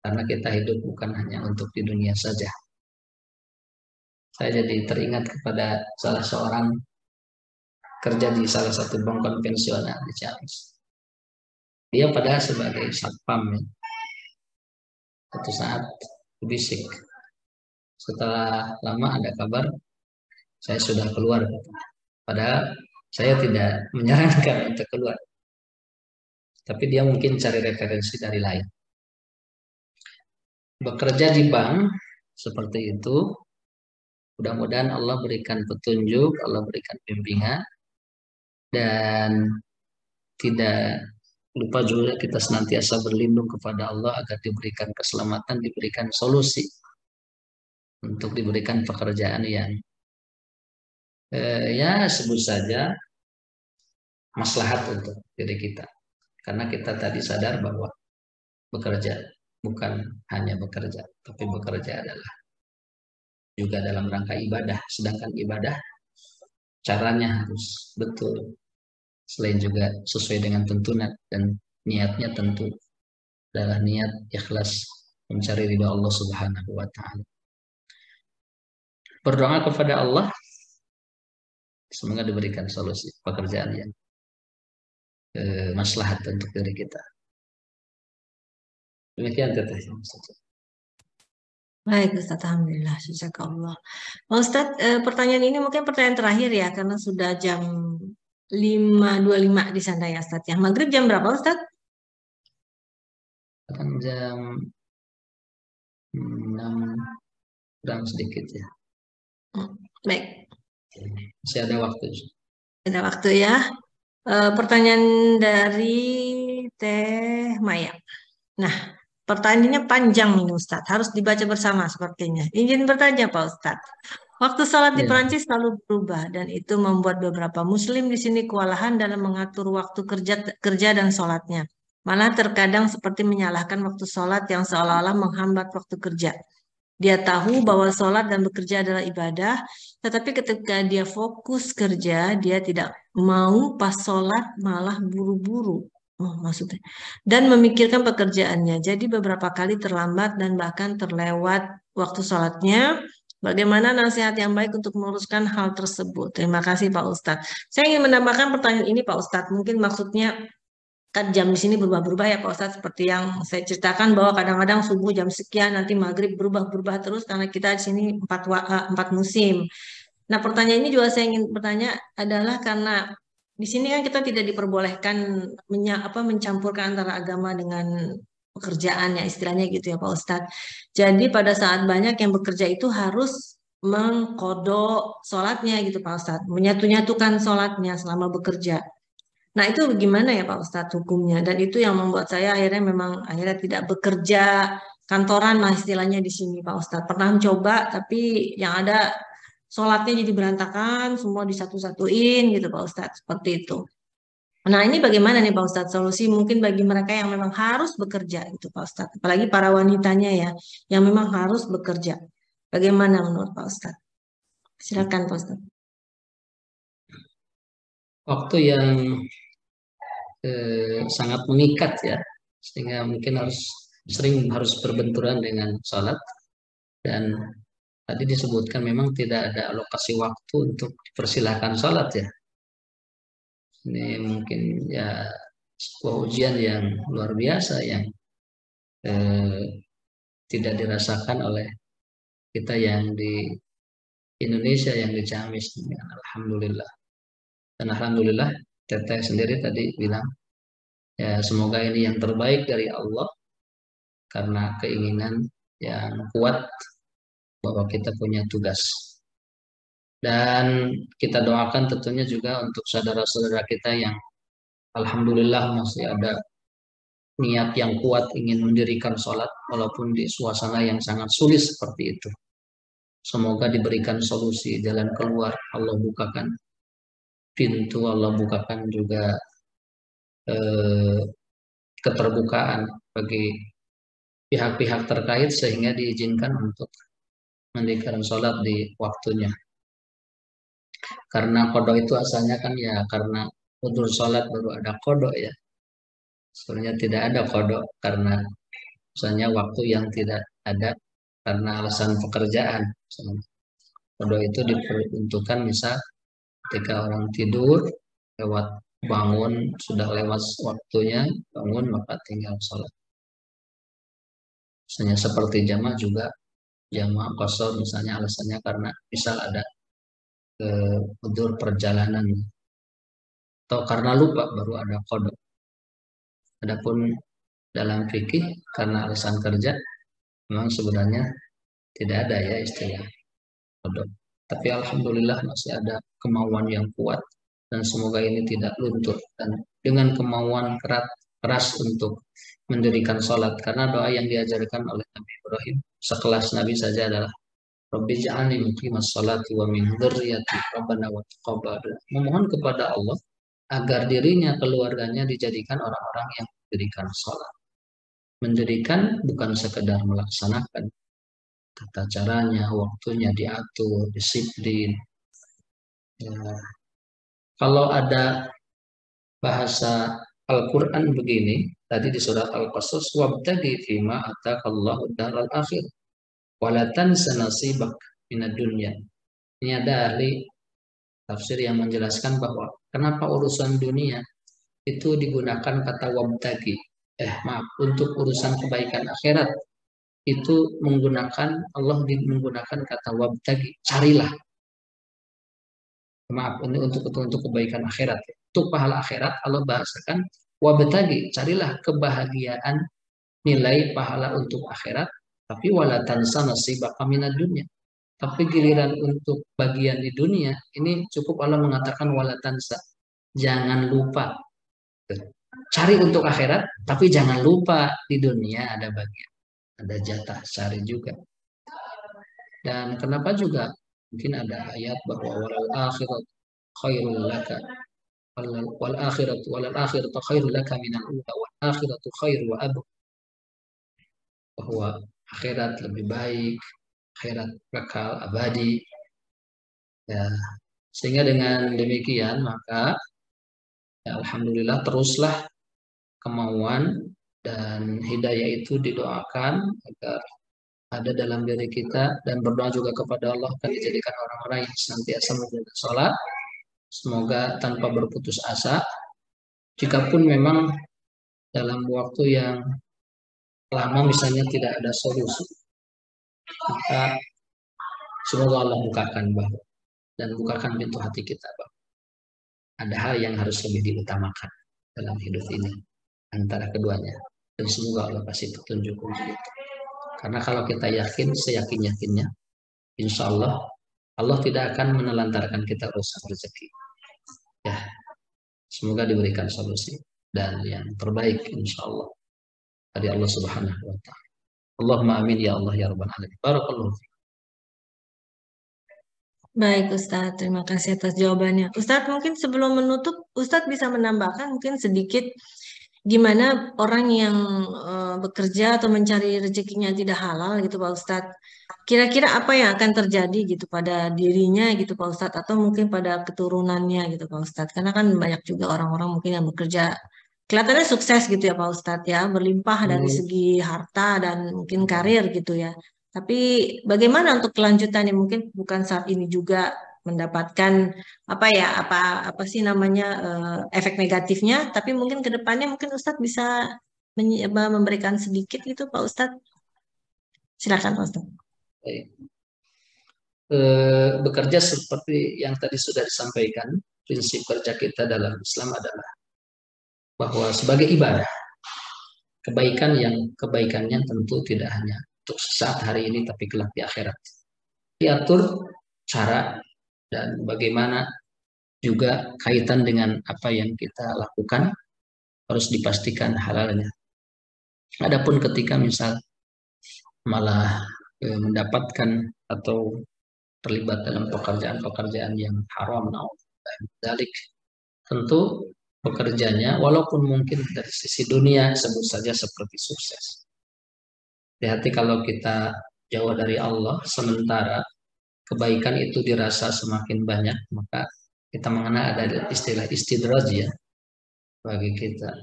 karena kita hidup bukan hanya untuk di dunia saja. Saya jadi teringat kepada salah seorang kerja di salah satu bank konvensional di Ciamis. Dia padahal sebagai satpam ya. Satu saat bisik. Setelah lama ada kabar saya sudah keluar. Padahal saya tidak menyarankan untuk keluar. Tapi dia mungkin cari referensi dari lain. Bekerja di bank seperti itu, mudah-mudahan Allah berikan petunjuk, Allah berikan bimbingan, dan tidak lupa juga kita senantiasa berlindung kepada Allah agar diberikan keselamatan, diberikan solusi untuk diberikan pekerjaan yang ya sebut saja maslahat untuk diri kita. Karena kita tadi sadar bahwa bekerja bukan hanya bekerja, tapi bekerja adalah juga dalam rangka ibadah. Sedangkan ibadah caranya harus betul, selain juga sesuai dengan tuntunan, dan niatnya tentu adalah niat ikhlas mencari ridha Allah Subhanahu wa taala. Berdoa kepada Allah semoga diberikan solusi pekerjaan yang maslahat untuk diri kita. Demikian teteh. Baik Ustaz, alhamdulillah, jazakallah. Ustaz, pertanyaan ini mungkin pertanyaan terakhir ya, karena sudah jam 5.25 di sana ya Ustaz ya. Maghrib jam berapa Ustaz? Jam 6 kurang sedikit ya. Baik. Masih ada waktu. Ada waktu ya. Pertanyaan dari Teh Maya. Nah, pertanyaannya panjang nih Ustadz, harus dibaca bersama sepertinya. Izin bertanya Pak Ustadz. Waktu sholat di Perancis selalu berubah dan itu membuat beberapa muslim di sini kewalahan dalam mengatur waktu kerja dan sholatnya. Malah terkadang seperti menyalahkan waktu sholat yang seolah-olah menghambat waktu kerja. Dia tahu bahwa sholat dan bekerja adalah ibadah, tetapi ketika dia fokus kerja, dia tidak mau pas sholat malah buru-buru maksudnya. Dan memikirkan pekerjaannya. Jadi beberapa kali terlambat dan bahkan terlewat waktu sholatnya. Bagaimana nasihat yang baik untuk meluruskan hal tersebut? Terima kasih Pak Ustadz. Saya ingin menambahkan pertanyaan ini Pak Ustadz. Mungkin maksudnya kan jam di sini berubah-berubah ya Pak Ustadz. Seperti yang saya ceritakan bahwa kadang-kadang subuh jam sekian, nanti maghrib berubah-berubah terus karena kita di sini 4 musim. Nah pertanyaan ini juga saya ingin bertanya adalah karena di sini kan kita tidak diperbolehkan mencampurkan antara agama dengan pekerjaan ya istilahnya gitu ya Pak Ustadz. Jadi pada saat banyak yang bekerja itu harus mengkodok sholatnya gitu Pak Ustadz. Menyatu-nyatukan sholatnya selama bekerja. Nah itu gimana ya Pak Ustadz hukumnya? Dan itu yang membuat saya akhirnya tidak bekerja kantoran lah istilahnya di sini Pak Ustadz. Pernah mencoba tapi yang ada sholatnya jadi berantakan, semua disatu-satuin gitu Pak Ustadz. Seperti itu. Nah ini bagaimana nih Pak Ustadz solusi mungkin bagi mereka yang memang harus bekerja gitu Pak Ustadz. Apalagi para wanitanya ya yang memang harus bekerja. Bagaimana menurut Pak Ustadz? Silakan Pak Ustadz. Waktu yang sangat mengikat ya, sehingga mungkin sering harus berbenturan dengan sholat. Dan tadi disebutkan memang tidak ada alokasi waktu untuk dipersilahkan sholat ya. Ini mungkin ya sebuah ujian yang luar biasa yang tidak dirasakan oleh kita yang di Indonesia, yang di Ciamis. Alhamdulillah. Dan alhamdulillah Teteh sendiri tadi bilang ya semoga ini yang terbaik dari Allah karena keinginan yang kuat bahwa kita punya tugas. Dan kita doakan tentunya juga untuk saudara-saudara kita yang alhamdulillah masih ada niat yang kuat ingin mendirikan sholat walaupun di suasana yang sangat sulit seperti itu. Semoga diberikan solusi, jalan keluar, Allah bukakan pintu, Allah bukakan juga keterbukaan bagi pihak-pihak terkait sehingga diizinkan untuk mendirikan sholat di waktunya. Karena kodok itu asalnya kan ya karena udur sholat baru ada kodok ya. Sebenarnya tidak ada kodok karena misalnya waktu yang tidak ada karena alasan pekerjaan. Kodok itu diperuntukkan misal ketika orang tidur lewat bangun sudah lewat waktunya bangun maka tinggal sholat. Misalnya seperti jamaah juga jamaah qashar misalnya alasannya karena misal ada udzur perjalanan atau karena lupa baru ada qada. Adapun dalam fikih karena alasan kerja memang sebenarnya tidak ada ya istilah qada. Tapi alhamdulillah masih ada kemauan yang kuat dan semoga ini tidak luntur dan dengan kemauan keras untuk mendirikan sholat karena doa yang diajarkan oleh Nabi Ibrahim sekelas Nabi saja adalah Rabbi ja'alni muqimas sholati wa min dzurriyyati rabbana wa taqabbal. Memohon kepada Allah agar dirinya keluarganya dijadikan orang-orang yang mendirikan sholat. Mendirikan bukan sekedar melaksanakan tata caranya, waktunya diatur, disiplin. Ya. Kalau ada bahasa Al-Quran begini, tadi di surat Al-Qasas, wabtaghi fima ataqallahu daral akhir wala tansa nasibak minad dunya. Ini ada ahli tafsir yang menjelaskan bahwa kenapa urusan dunia itu digunakan kata wabtaghi. Untuk urusan kebaikan akhirat itu Allah menggunakan kata wabtaghi, carilah. Ini untuk kebaikan akhirat. Untuk pahala akhirat Allah bahasakan wabtaghi, carilah kebahagiaan nilai pahala untuk akhirat, tapi wala tansa nasibaka minad dunya. Tapi giliran untuk bagian di dunia ini cukup Allah mengatakan wala tansa, jangan lupa. Cari untuk akhirat, tapi jangan lupa di dunia ada bagian, ada jatah cari juga. Dan kenapa juga mungkin ada ayat bahwa walal akhiratu khairul laka wal akhiratu khairul laka minal ula wal akhiratu khairu wa abqa. Bahwa akhirat lebih baik, akhirat kekal abadi. Ya, sehingga dengan demikian maka ya, alhamdulillah teruslah kemauan dan hidayah itu didoakan agar ada dalam diri kita, dan berdoa juga kepada Allah akan dijadikan orang-orang yang senantiasa menjaga sholat, semoga tanpa berputus asa. Jikapun memang dalam waktu yang lama misalnya tidak ada solusi, maka semoga Allah bukakan bahwa dan bukakan pintu hati kita bahwa ada hal yang harus lebih diutamakan dalam hidup ini antara keduanya, dan semoga Allah kasih petunjuk untuk itu. Karena kalau kita yakin, seyakin-yakinnya, insya Allah Allah tidak akan menelantarkan kita urusan rezeki. Ya, semoga diberikan solusi dan yang terbaik insya Allah dari Allah Subhanahu wa Ta'ala. Allahumma amin ya Allah ya Rabbal alamin. Barakallahu fiik. Baik Ustadz, terima kasih atas jawabannya. Ustadz, mungkin sebelum menutup, Ustadz bisa menambahkan mungkin sedikit gimana orang yang bekerja atau mencari rezekinya tidak halal gitu Pak Ustadz. Kira-kira apa yang akan terjadi gitu pada dirinya gitu Pak Ustadz, atau mungkin pada keturunannya gitu Pak Ustadz. Karena kan banyak juga orang-orang mungkin yang bekerja kelihatannya sukses gitu ya Pak Ustadz ya, berlimpah dari segi harta dan mungkin karir gitu ya. Tapi bagaimana untuk kelanjutannya, mungkin bukan saat ini juga mendapatkan apa sih namanya efek negatifnya, tapi mungkin ke depannya mungkin Ustadz bisa memberikan sedikit gitu Pak Ustadz. Silakan Pak Ustadz. Baik. Bekerja seperti yang tadi sudah disampaikan, prinsip kerja kita dalam Islam adalah bahwa sebagai ibadah, kebaikan yang kebaikannya tentu tidak hanya untuk saat hari ini tapi kelak di akhirat. Diatur cara dan bagaimana juga kaitan dengan apa yang kita lakukan harus dipastikan halalnya. Adapun ketika misal malah mendapatkan atau terlibat dalam pekerjaan-pekerjaan yang haram, dalik, tentu pekerjanya walaupun mungkin dari sisi dunia sebut saja seperti sukses. Hati-hati kalau kita jauh dari Allah, sementara kebaikan itu dirasa semakin banyak, maka kita mengenal ada istilah istidraj ya bagi kita.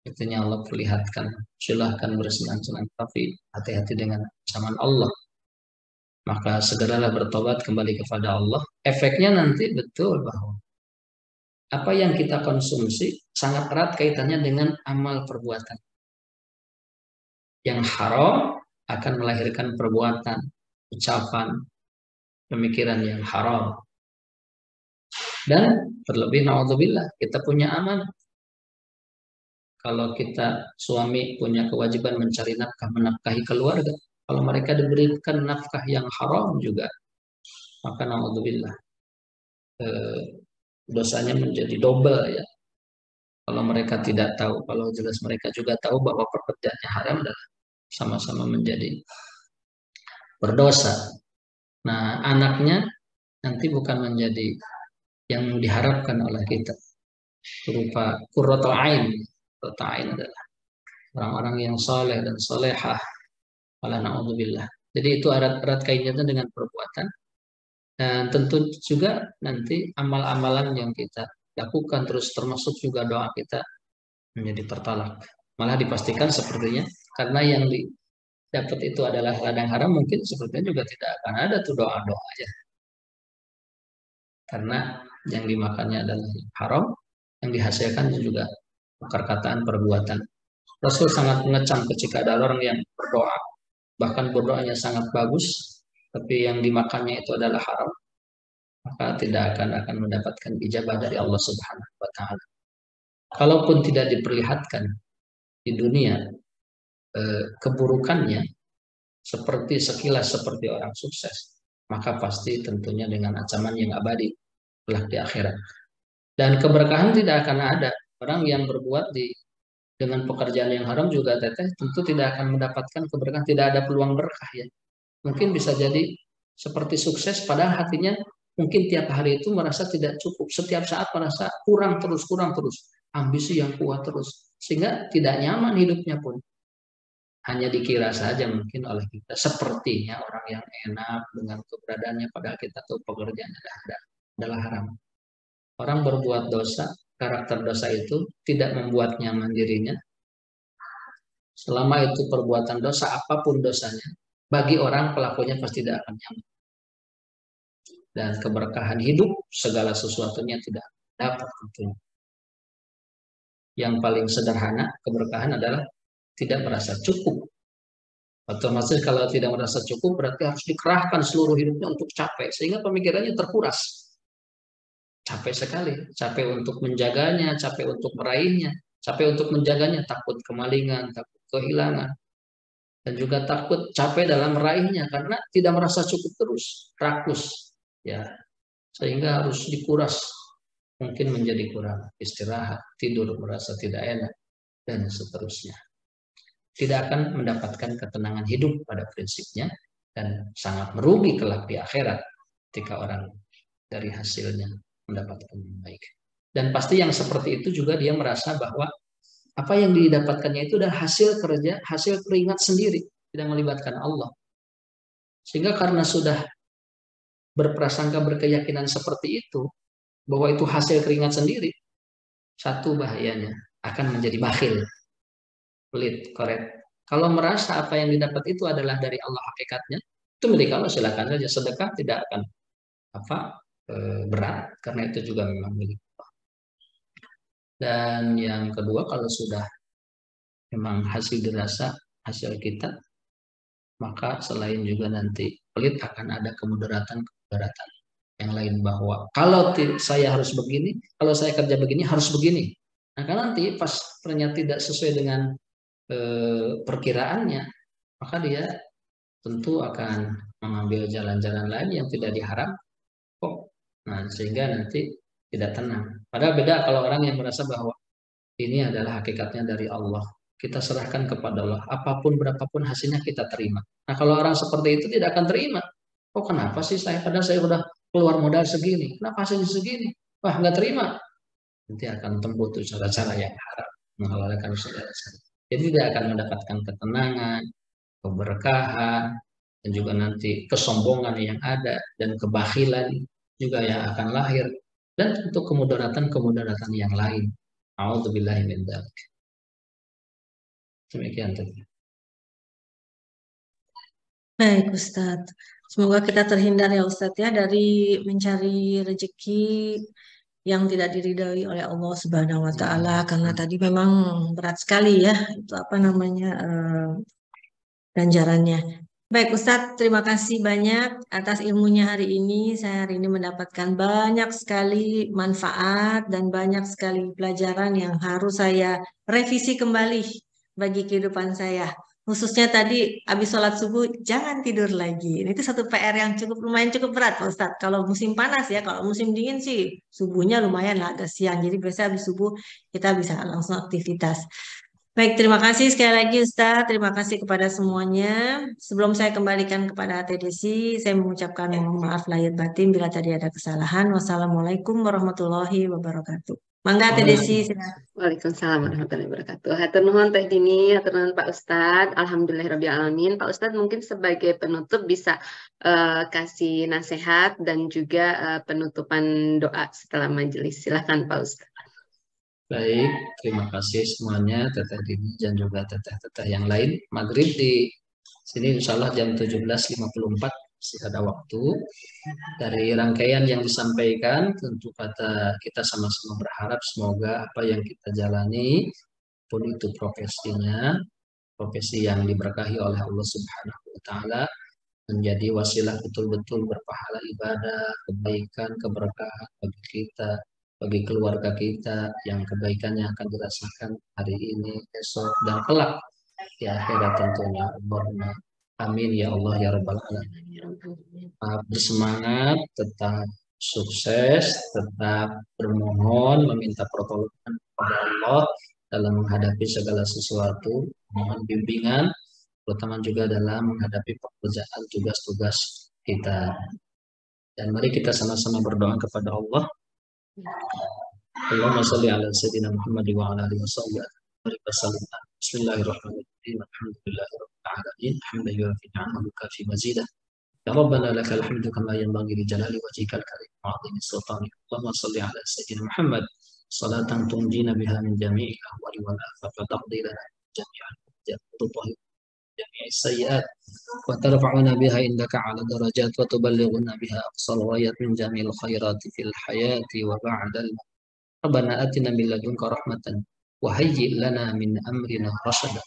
Itunya Allah perlihatkan, silahkan bersenang-senang, tapi hati-hati dengan ancaman Allah. Maka segeralah bertobat kembali kepada Allah. Efeknya nanti betul bahwa apa yang kita konsumsi sangat erat kaitannya dengan amal perbuatan. Yang haram akan melahirkan perbuatan, ucapan, pemikiran yang haram. Dan terlebih naudzubillah, kita punya amanah. Kalau kita suami punya kewajiban mencari nafkah, menafkahi keluarga, kalau mereka diberikan nafkah yang haram juga, maka naudzubillah dosanya menjadi double ya. Kalau mereka tidak tahu, kalau jelas mereka juga tahu bahwa pekerjaannya haram, adalah sama-sama menjadi berdosa. Nah, anaknya nanti bukan menjadi yang diharapkan oleh kita, berupa qurratul ain. Qurratul ain adalah orang-orang yang soleh dan solehah. Wala na'udzubillah. Jadi itu erat kaitannya dengan perbuatan. Dan tentu juga nanti amal-amalan yang kita lakukan, terus termasuk juga doa kita menjadi tertolak. Malah dipastikan sepertinya karena yang didapat itu adalah ladang haram, mungkin sepertinya juga tidak akan ada tuh doa-doa ya. Karena yang dimakannya adalah haram, yang dihasilkan juga perkataan perbuatan. Rasul sangat mengecam ketika ada orang yang berdoa, bahkan berdoanya sangat bagus, tapi yang dimakannya itu adalah haram, maka tidak akan mendapatkan ijabah dari Allah Subhanahu wa Ta'ala. Kalaupun tidak diperlihatkan di dunia keburukannya seperti sekilas seperti orang sukses, maka pasti tentunya dengan ancaman yang abadi kelak di akhirat. Dan keberkahan tidak akan ada. Orang yang berbuat dengan pekerjaan yang haram juga tentu tidak akan mendapatkan keberkahan, tidak ada peluang berkah ya. Mungkin bisa jadi seperti sukses padahal hatinya mungkin tiap hari itu merasa tidak cukup, setiap saat merasa kurang terus, ambisi yang kuat terus, sehingga tidak nyaman hidupnya pun. Hanya dikira saja mungkin oleh kita sepertinya orang yang enak dengan keberadaannya, padahal kita tahu pekerjaannya adalah haram. Orang berbuat dosa, karakter dosa itu tidak membuat nyaman dirinya, Selama itu perbuatan dosa, apapun dosanya, bagi orang pelakunya pasti tidak akan nyaman. Dan keberkahan hidup, segala sesuatunya tidak dapat tentunya. Yang paling sederhana, keberkahan adalah tidak merasa cukup. Otomatis kalau tidak merasa cukup berarti harus dikerahkan seluruh hidupnya untuk capek. Sehingga pemikirannya terkuras. Capek sekali. Capek untuk menjaganya, capek untuk meraihnya. Capek untuk menjaganya, takut kemalingan, takut kehilangan. Dan juga takut capek dalam meraihnya karena tidak merasa cukup terus. Rakus. Ya, sehingga harus dikuras. Mungkin menjadi kurang istirahat, tidur merasa tidak enak, dan seterusnya. Tidak akan mendapatkan ketenangan hidup pada prinsipnya dan sangat merugi kelak di akhirat ketika orang dari hasilnya mendapatkan yang baik. Dan pasti yang seperti itu juga dia merasa bahwa apa yang didapatkannya itu adalah hasil kerja, hasil keringat sendiri, tidak melibatkan Allah. Sehingga karena sudah berprasangka berkeyakinan seperti itu, bahwa itu hasil keringat sendiri, satu bahayanya akan menjadi bakhil. Pelit, koret. Kalau merasa apa yang didapat itu adalah dari Allah hakikatnya, itu milik Allah, silakan saja. Sedekah tidak akan berat karena itu juga memang milik Allah. Dan yang kedua, kalau sudah memang hasil dirasa hasil kita, maka selain juga nanti pelit akan ada kemudaratan yang lain, bahwa kalau saya harus begini, kalau saya kerja begini harus begini. Nah, kalau nanti pas ternyata tidak sesuai dengan perkiraannya, maka dia tentu akan mengambil jalan-jalan lain yang tidak diharap kok. Nah, sehingga nanti tidak tenang. Padahal beda kalau orang yang merasa bahwa ini adalah hakikatnya dari Allah. Kita serahkan kepada Allah. Apapun berapapun hasilnya kita terima. Nah, kalau orang seperti itu tidak akan terima. Oh, kenapa sih saya? Padahal saya udah keluar modal segini. Kenapa hasilnya segini? Wah, nggak terima. Nanti akan tempuh tuh cara-cara yang haram, menghalalkan segala sesuatu. Jadi tidak akan mendapatkan ketenangan, keberkahan, dan juga nanti kesombongan yang ada, dan kebakhilan juga yang akan lahir, dan tentu kemudaratan yang lain. A'udzubillahi min dzalik. Demikian tadi. Baik Ustadz, semoga kita terhindar ya Ustadz ya dari mencari rezeki yang tidak diridhoi oleh Allah Subhanahu wa taala, karena tadi memang berat sekali ya itu ganjarannya. Baik Ustadz, terima kasih banyak atas ilmunya hari ini. Saya hari ini mendapatkan banyak sekali manfaat dan banyak sekali pelajaran yang harus saya revisi kembali bagi kehidupan saya. Khususnya tadi habis sholat subuh jangan tidur lagi. Itu satu PR yang lumayan cukup berat Pak Ustadz. Kalau musim panas ya, kalau musim dingin sih subuhnya lumayan lah, agak siang. Jadi biasanya habis subuh kita bisa langsung aktivitas. Baik, terima kasih sekali lagi Ustadz. Terima kasih kepada semuanya. Sebelum saya kembalikan kepada Teh Desi, saya mengucapkan mohon maaf lahir batin bila tadi ada kesalahan. Wassalamualaikum warahmatullahi wabarakatuh. Mangga Teh Desi, silakan. Waalaikumsalam warahmatullahi wabarakatuh. Hatur nuhun Teh Dini, hatur nuhun Pak Ustadz. Alhamdulillahirabbil alamin. Pak Ustadz mungkin sebagai penutup bisa kasih nasihat dan juga penutupan doa setelah majelis. Silakan Pak Ustadz. Baik, terima kasih semuanya, Teteh Dini dan juga teteh-teteh yang lain. Maghrib di sini insya Allah jam 17.54 masih ada waktu. Dari rangkaian yang disampaikan, tentu kita sama-sama berharap semoga apa yang kita jalani, pun itu profesinya, profesi yang diberkahi oleh Allah Subhanahu wa Ta'ala, menjadi wasilah betul-betul berpahala ibadah, kebaikan, keberkahan bagi kita, bagi keluarga kita, yang kebaikannya akan dirasakan hari ini, esok, dan kelak di akhirat tentunya. Allahumma amin ya Allah ya Rabbal Alamin. Bersemangat, tetap sukses, tetap bermohon, meminta pertolongan kepada Allah dalam menghadapi segala sesuatu, mohon bimbingan, terutama juga dalam menghadapi pekerjaan tugas-tugas kita. Dan mari kita sama-sama berdoa kepada Allah. Allahumma shalli ala sayyidina Muhammad wa ala alihi wasallam. Bismillahirrahmanirrahim. Alhamdulillahirabbil alamin. Hamdan yuwafi ni'amahu fi mazidah. Ya Rabbana lakal hamdu kama yanbaghi li jalali wajhikal karim wa 'azimi sultanik. Allahumma shalli ala sayyidina Muhammad salatan tunjina biha min jami'il ahwali wal afat wa taqdi lana jami'al الدرجات وتطهر جميع السيئات وترفعنا بها عندك على درجات وتبلغنا بها أقصى الغايات من جميع الخيرات في الحياة وبعد الموت. ربنا آتنا من لدنك رحمة وهيئ لنا من أمرنا رشدا.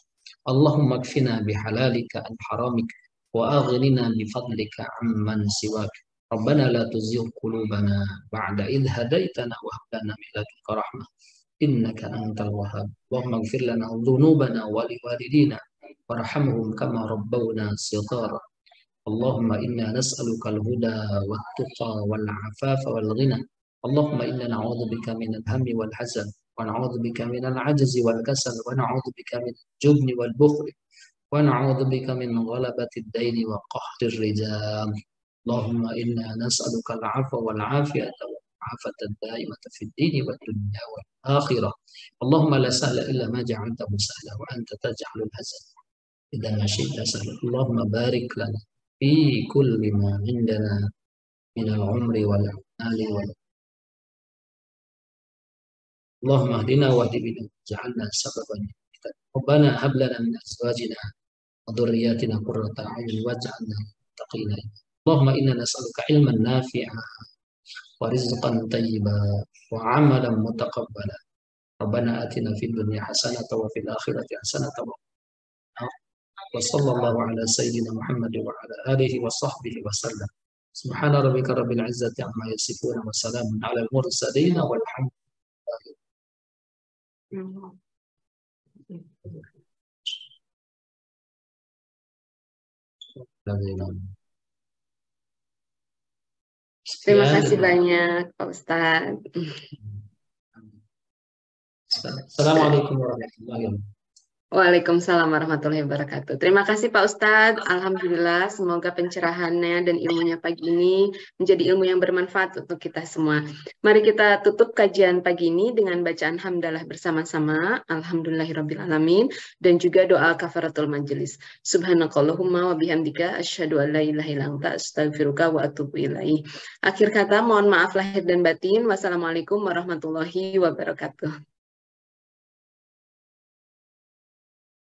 اللهم اكفنا بحلالك عن حرامك وأغننا بفضلك عمن سواك. ربنا لا تزغ قلوبنا بعد إذ هديتنا وهب لنا من لدنك رحمة إنك أنت الوهاب. اللهم اغفر لنا ذنوبنا ولوالدينا وارحمهم كما ربونا صغارا. اللهم إنا نسألك الهدى والتقى والعفاف والغنى. اللهم إنا نعوذ بك من الهم والحزن ونعوذ بك من العجز والكسل ونعوذ بك من الجبن والبخل ونعوذ بك من غلبة الدين وقهر الرجال. اللهم إنا نسألك العفو والعافية والعافية الدائمة في الدين والدنيا والآخرة. اللهم لا سهل إلا ما جعلته سهلا وأنت تجعل الحزن إذا ما شئت سهلا. اللهم بارك لنا في كل ما عندنا من العمر والأعمال اللهم اهدنا واهد بنا واجعلنا سببا. ربنا هب لنا من أزواجنا وذرياتنا قرة أعين واجعلنا متقين. اللهم إنا نسألك علما نافعا ورزقا طيبا وعملا متقبلا. ربنا آتنا في الدنيا حسنة وفي الآخرة حسنة وصلى الله على سيدنا محمد وعلى آله وصحبه وسلم. سبحان ربك رب العزة عما يصفون وسلام على المرسلين والحمد لله. Terima kasih banyak Pak Ustadz. Assalamualaikum warahmatullahi wabarakatuh. Waalaikumsalam warahmatullahi wabarakatuh. Terima kasih Pak Ustadz. Alhamdulillah, semoga pencerahannya dan ilmunya pagi ini menjadi ilmu yang bermanfaat untuk kita semua. Mari kita tutup kajian pagi ini dengan bacaan hamdalah bersama-sama. Alhamdulillahirrabbilalamin. Dan juga doa kafaratul majelis. Subhanakallahumma wa bihamdika asyhadu an la ilaha illa anta astaghfiruka wa atubu ilaih. Akhir kata, mohon maaf lahir dan batin. Wassalamualaikum warahmatullahi wabarakatuh.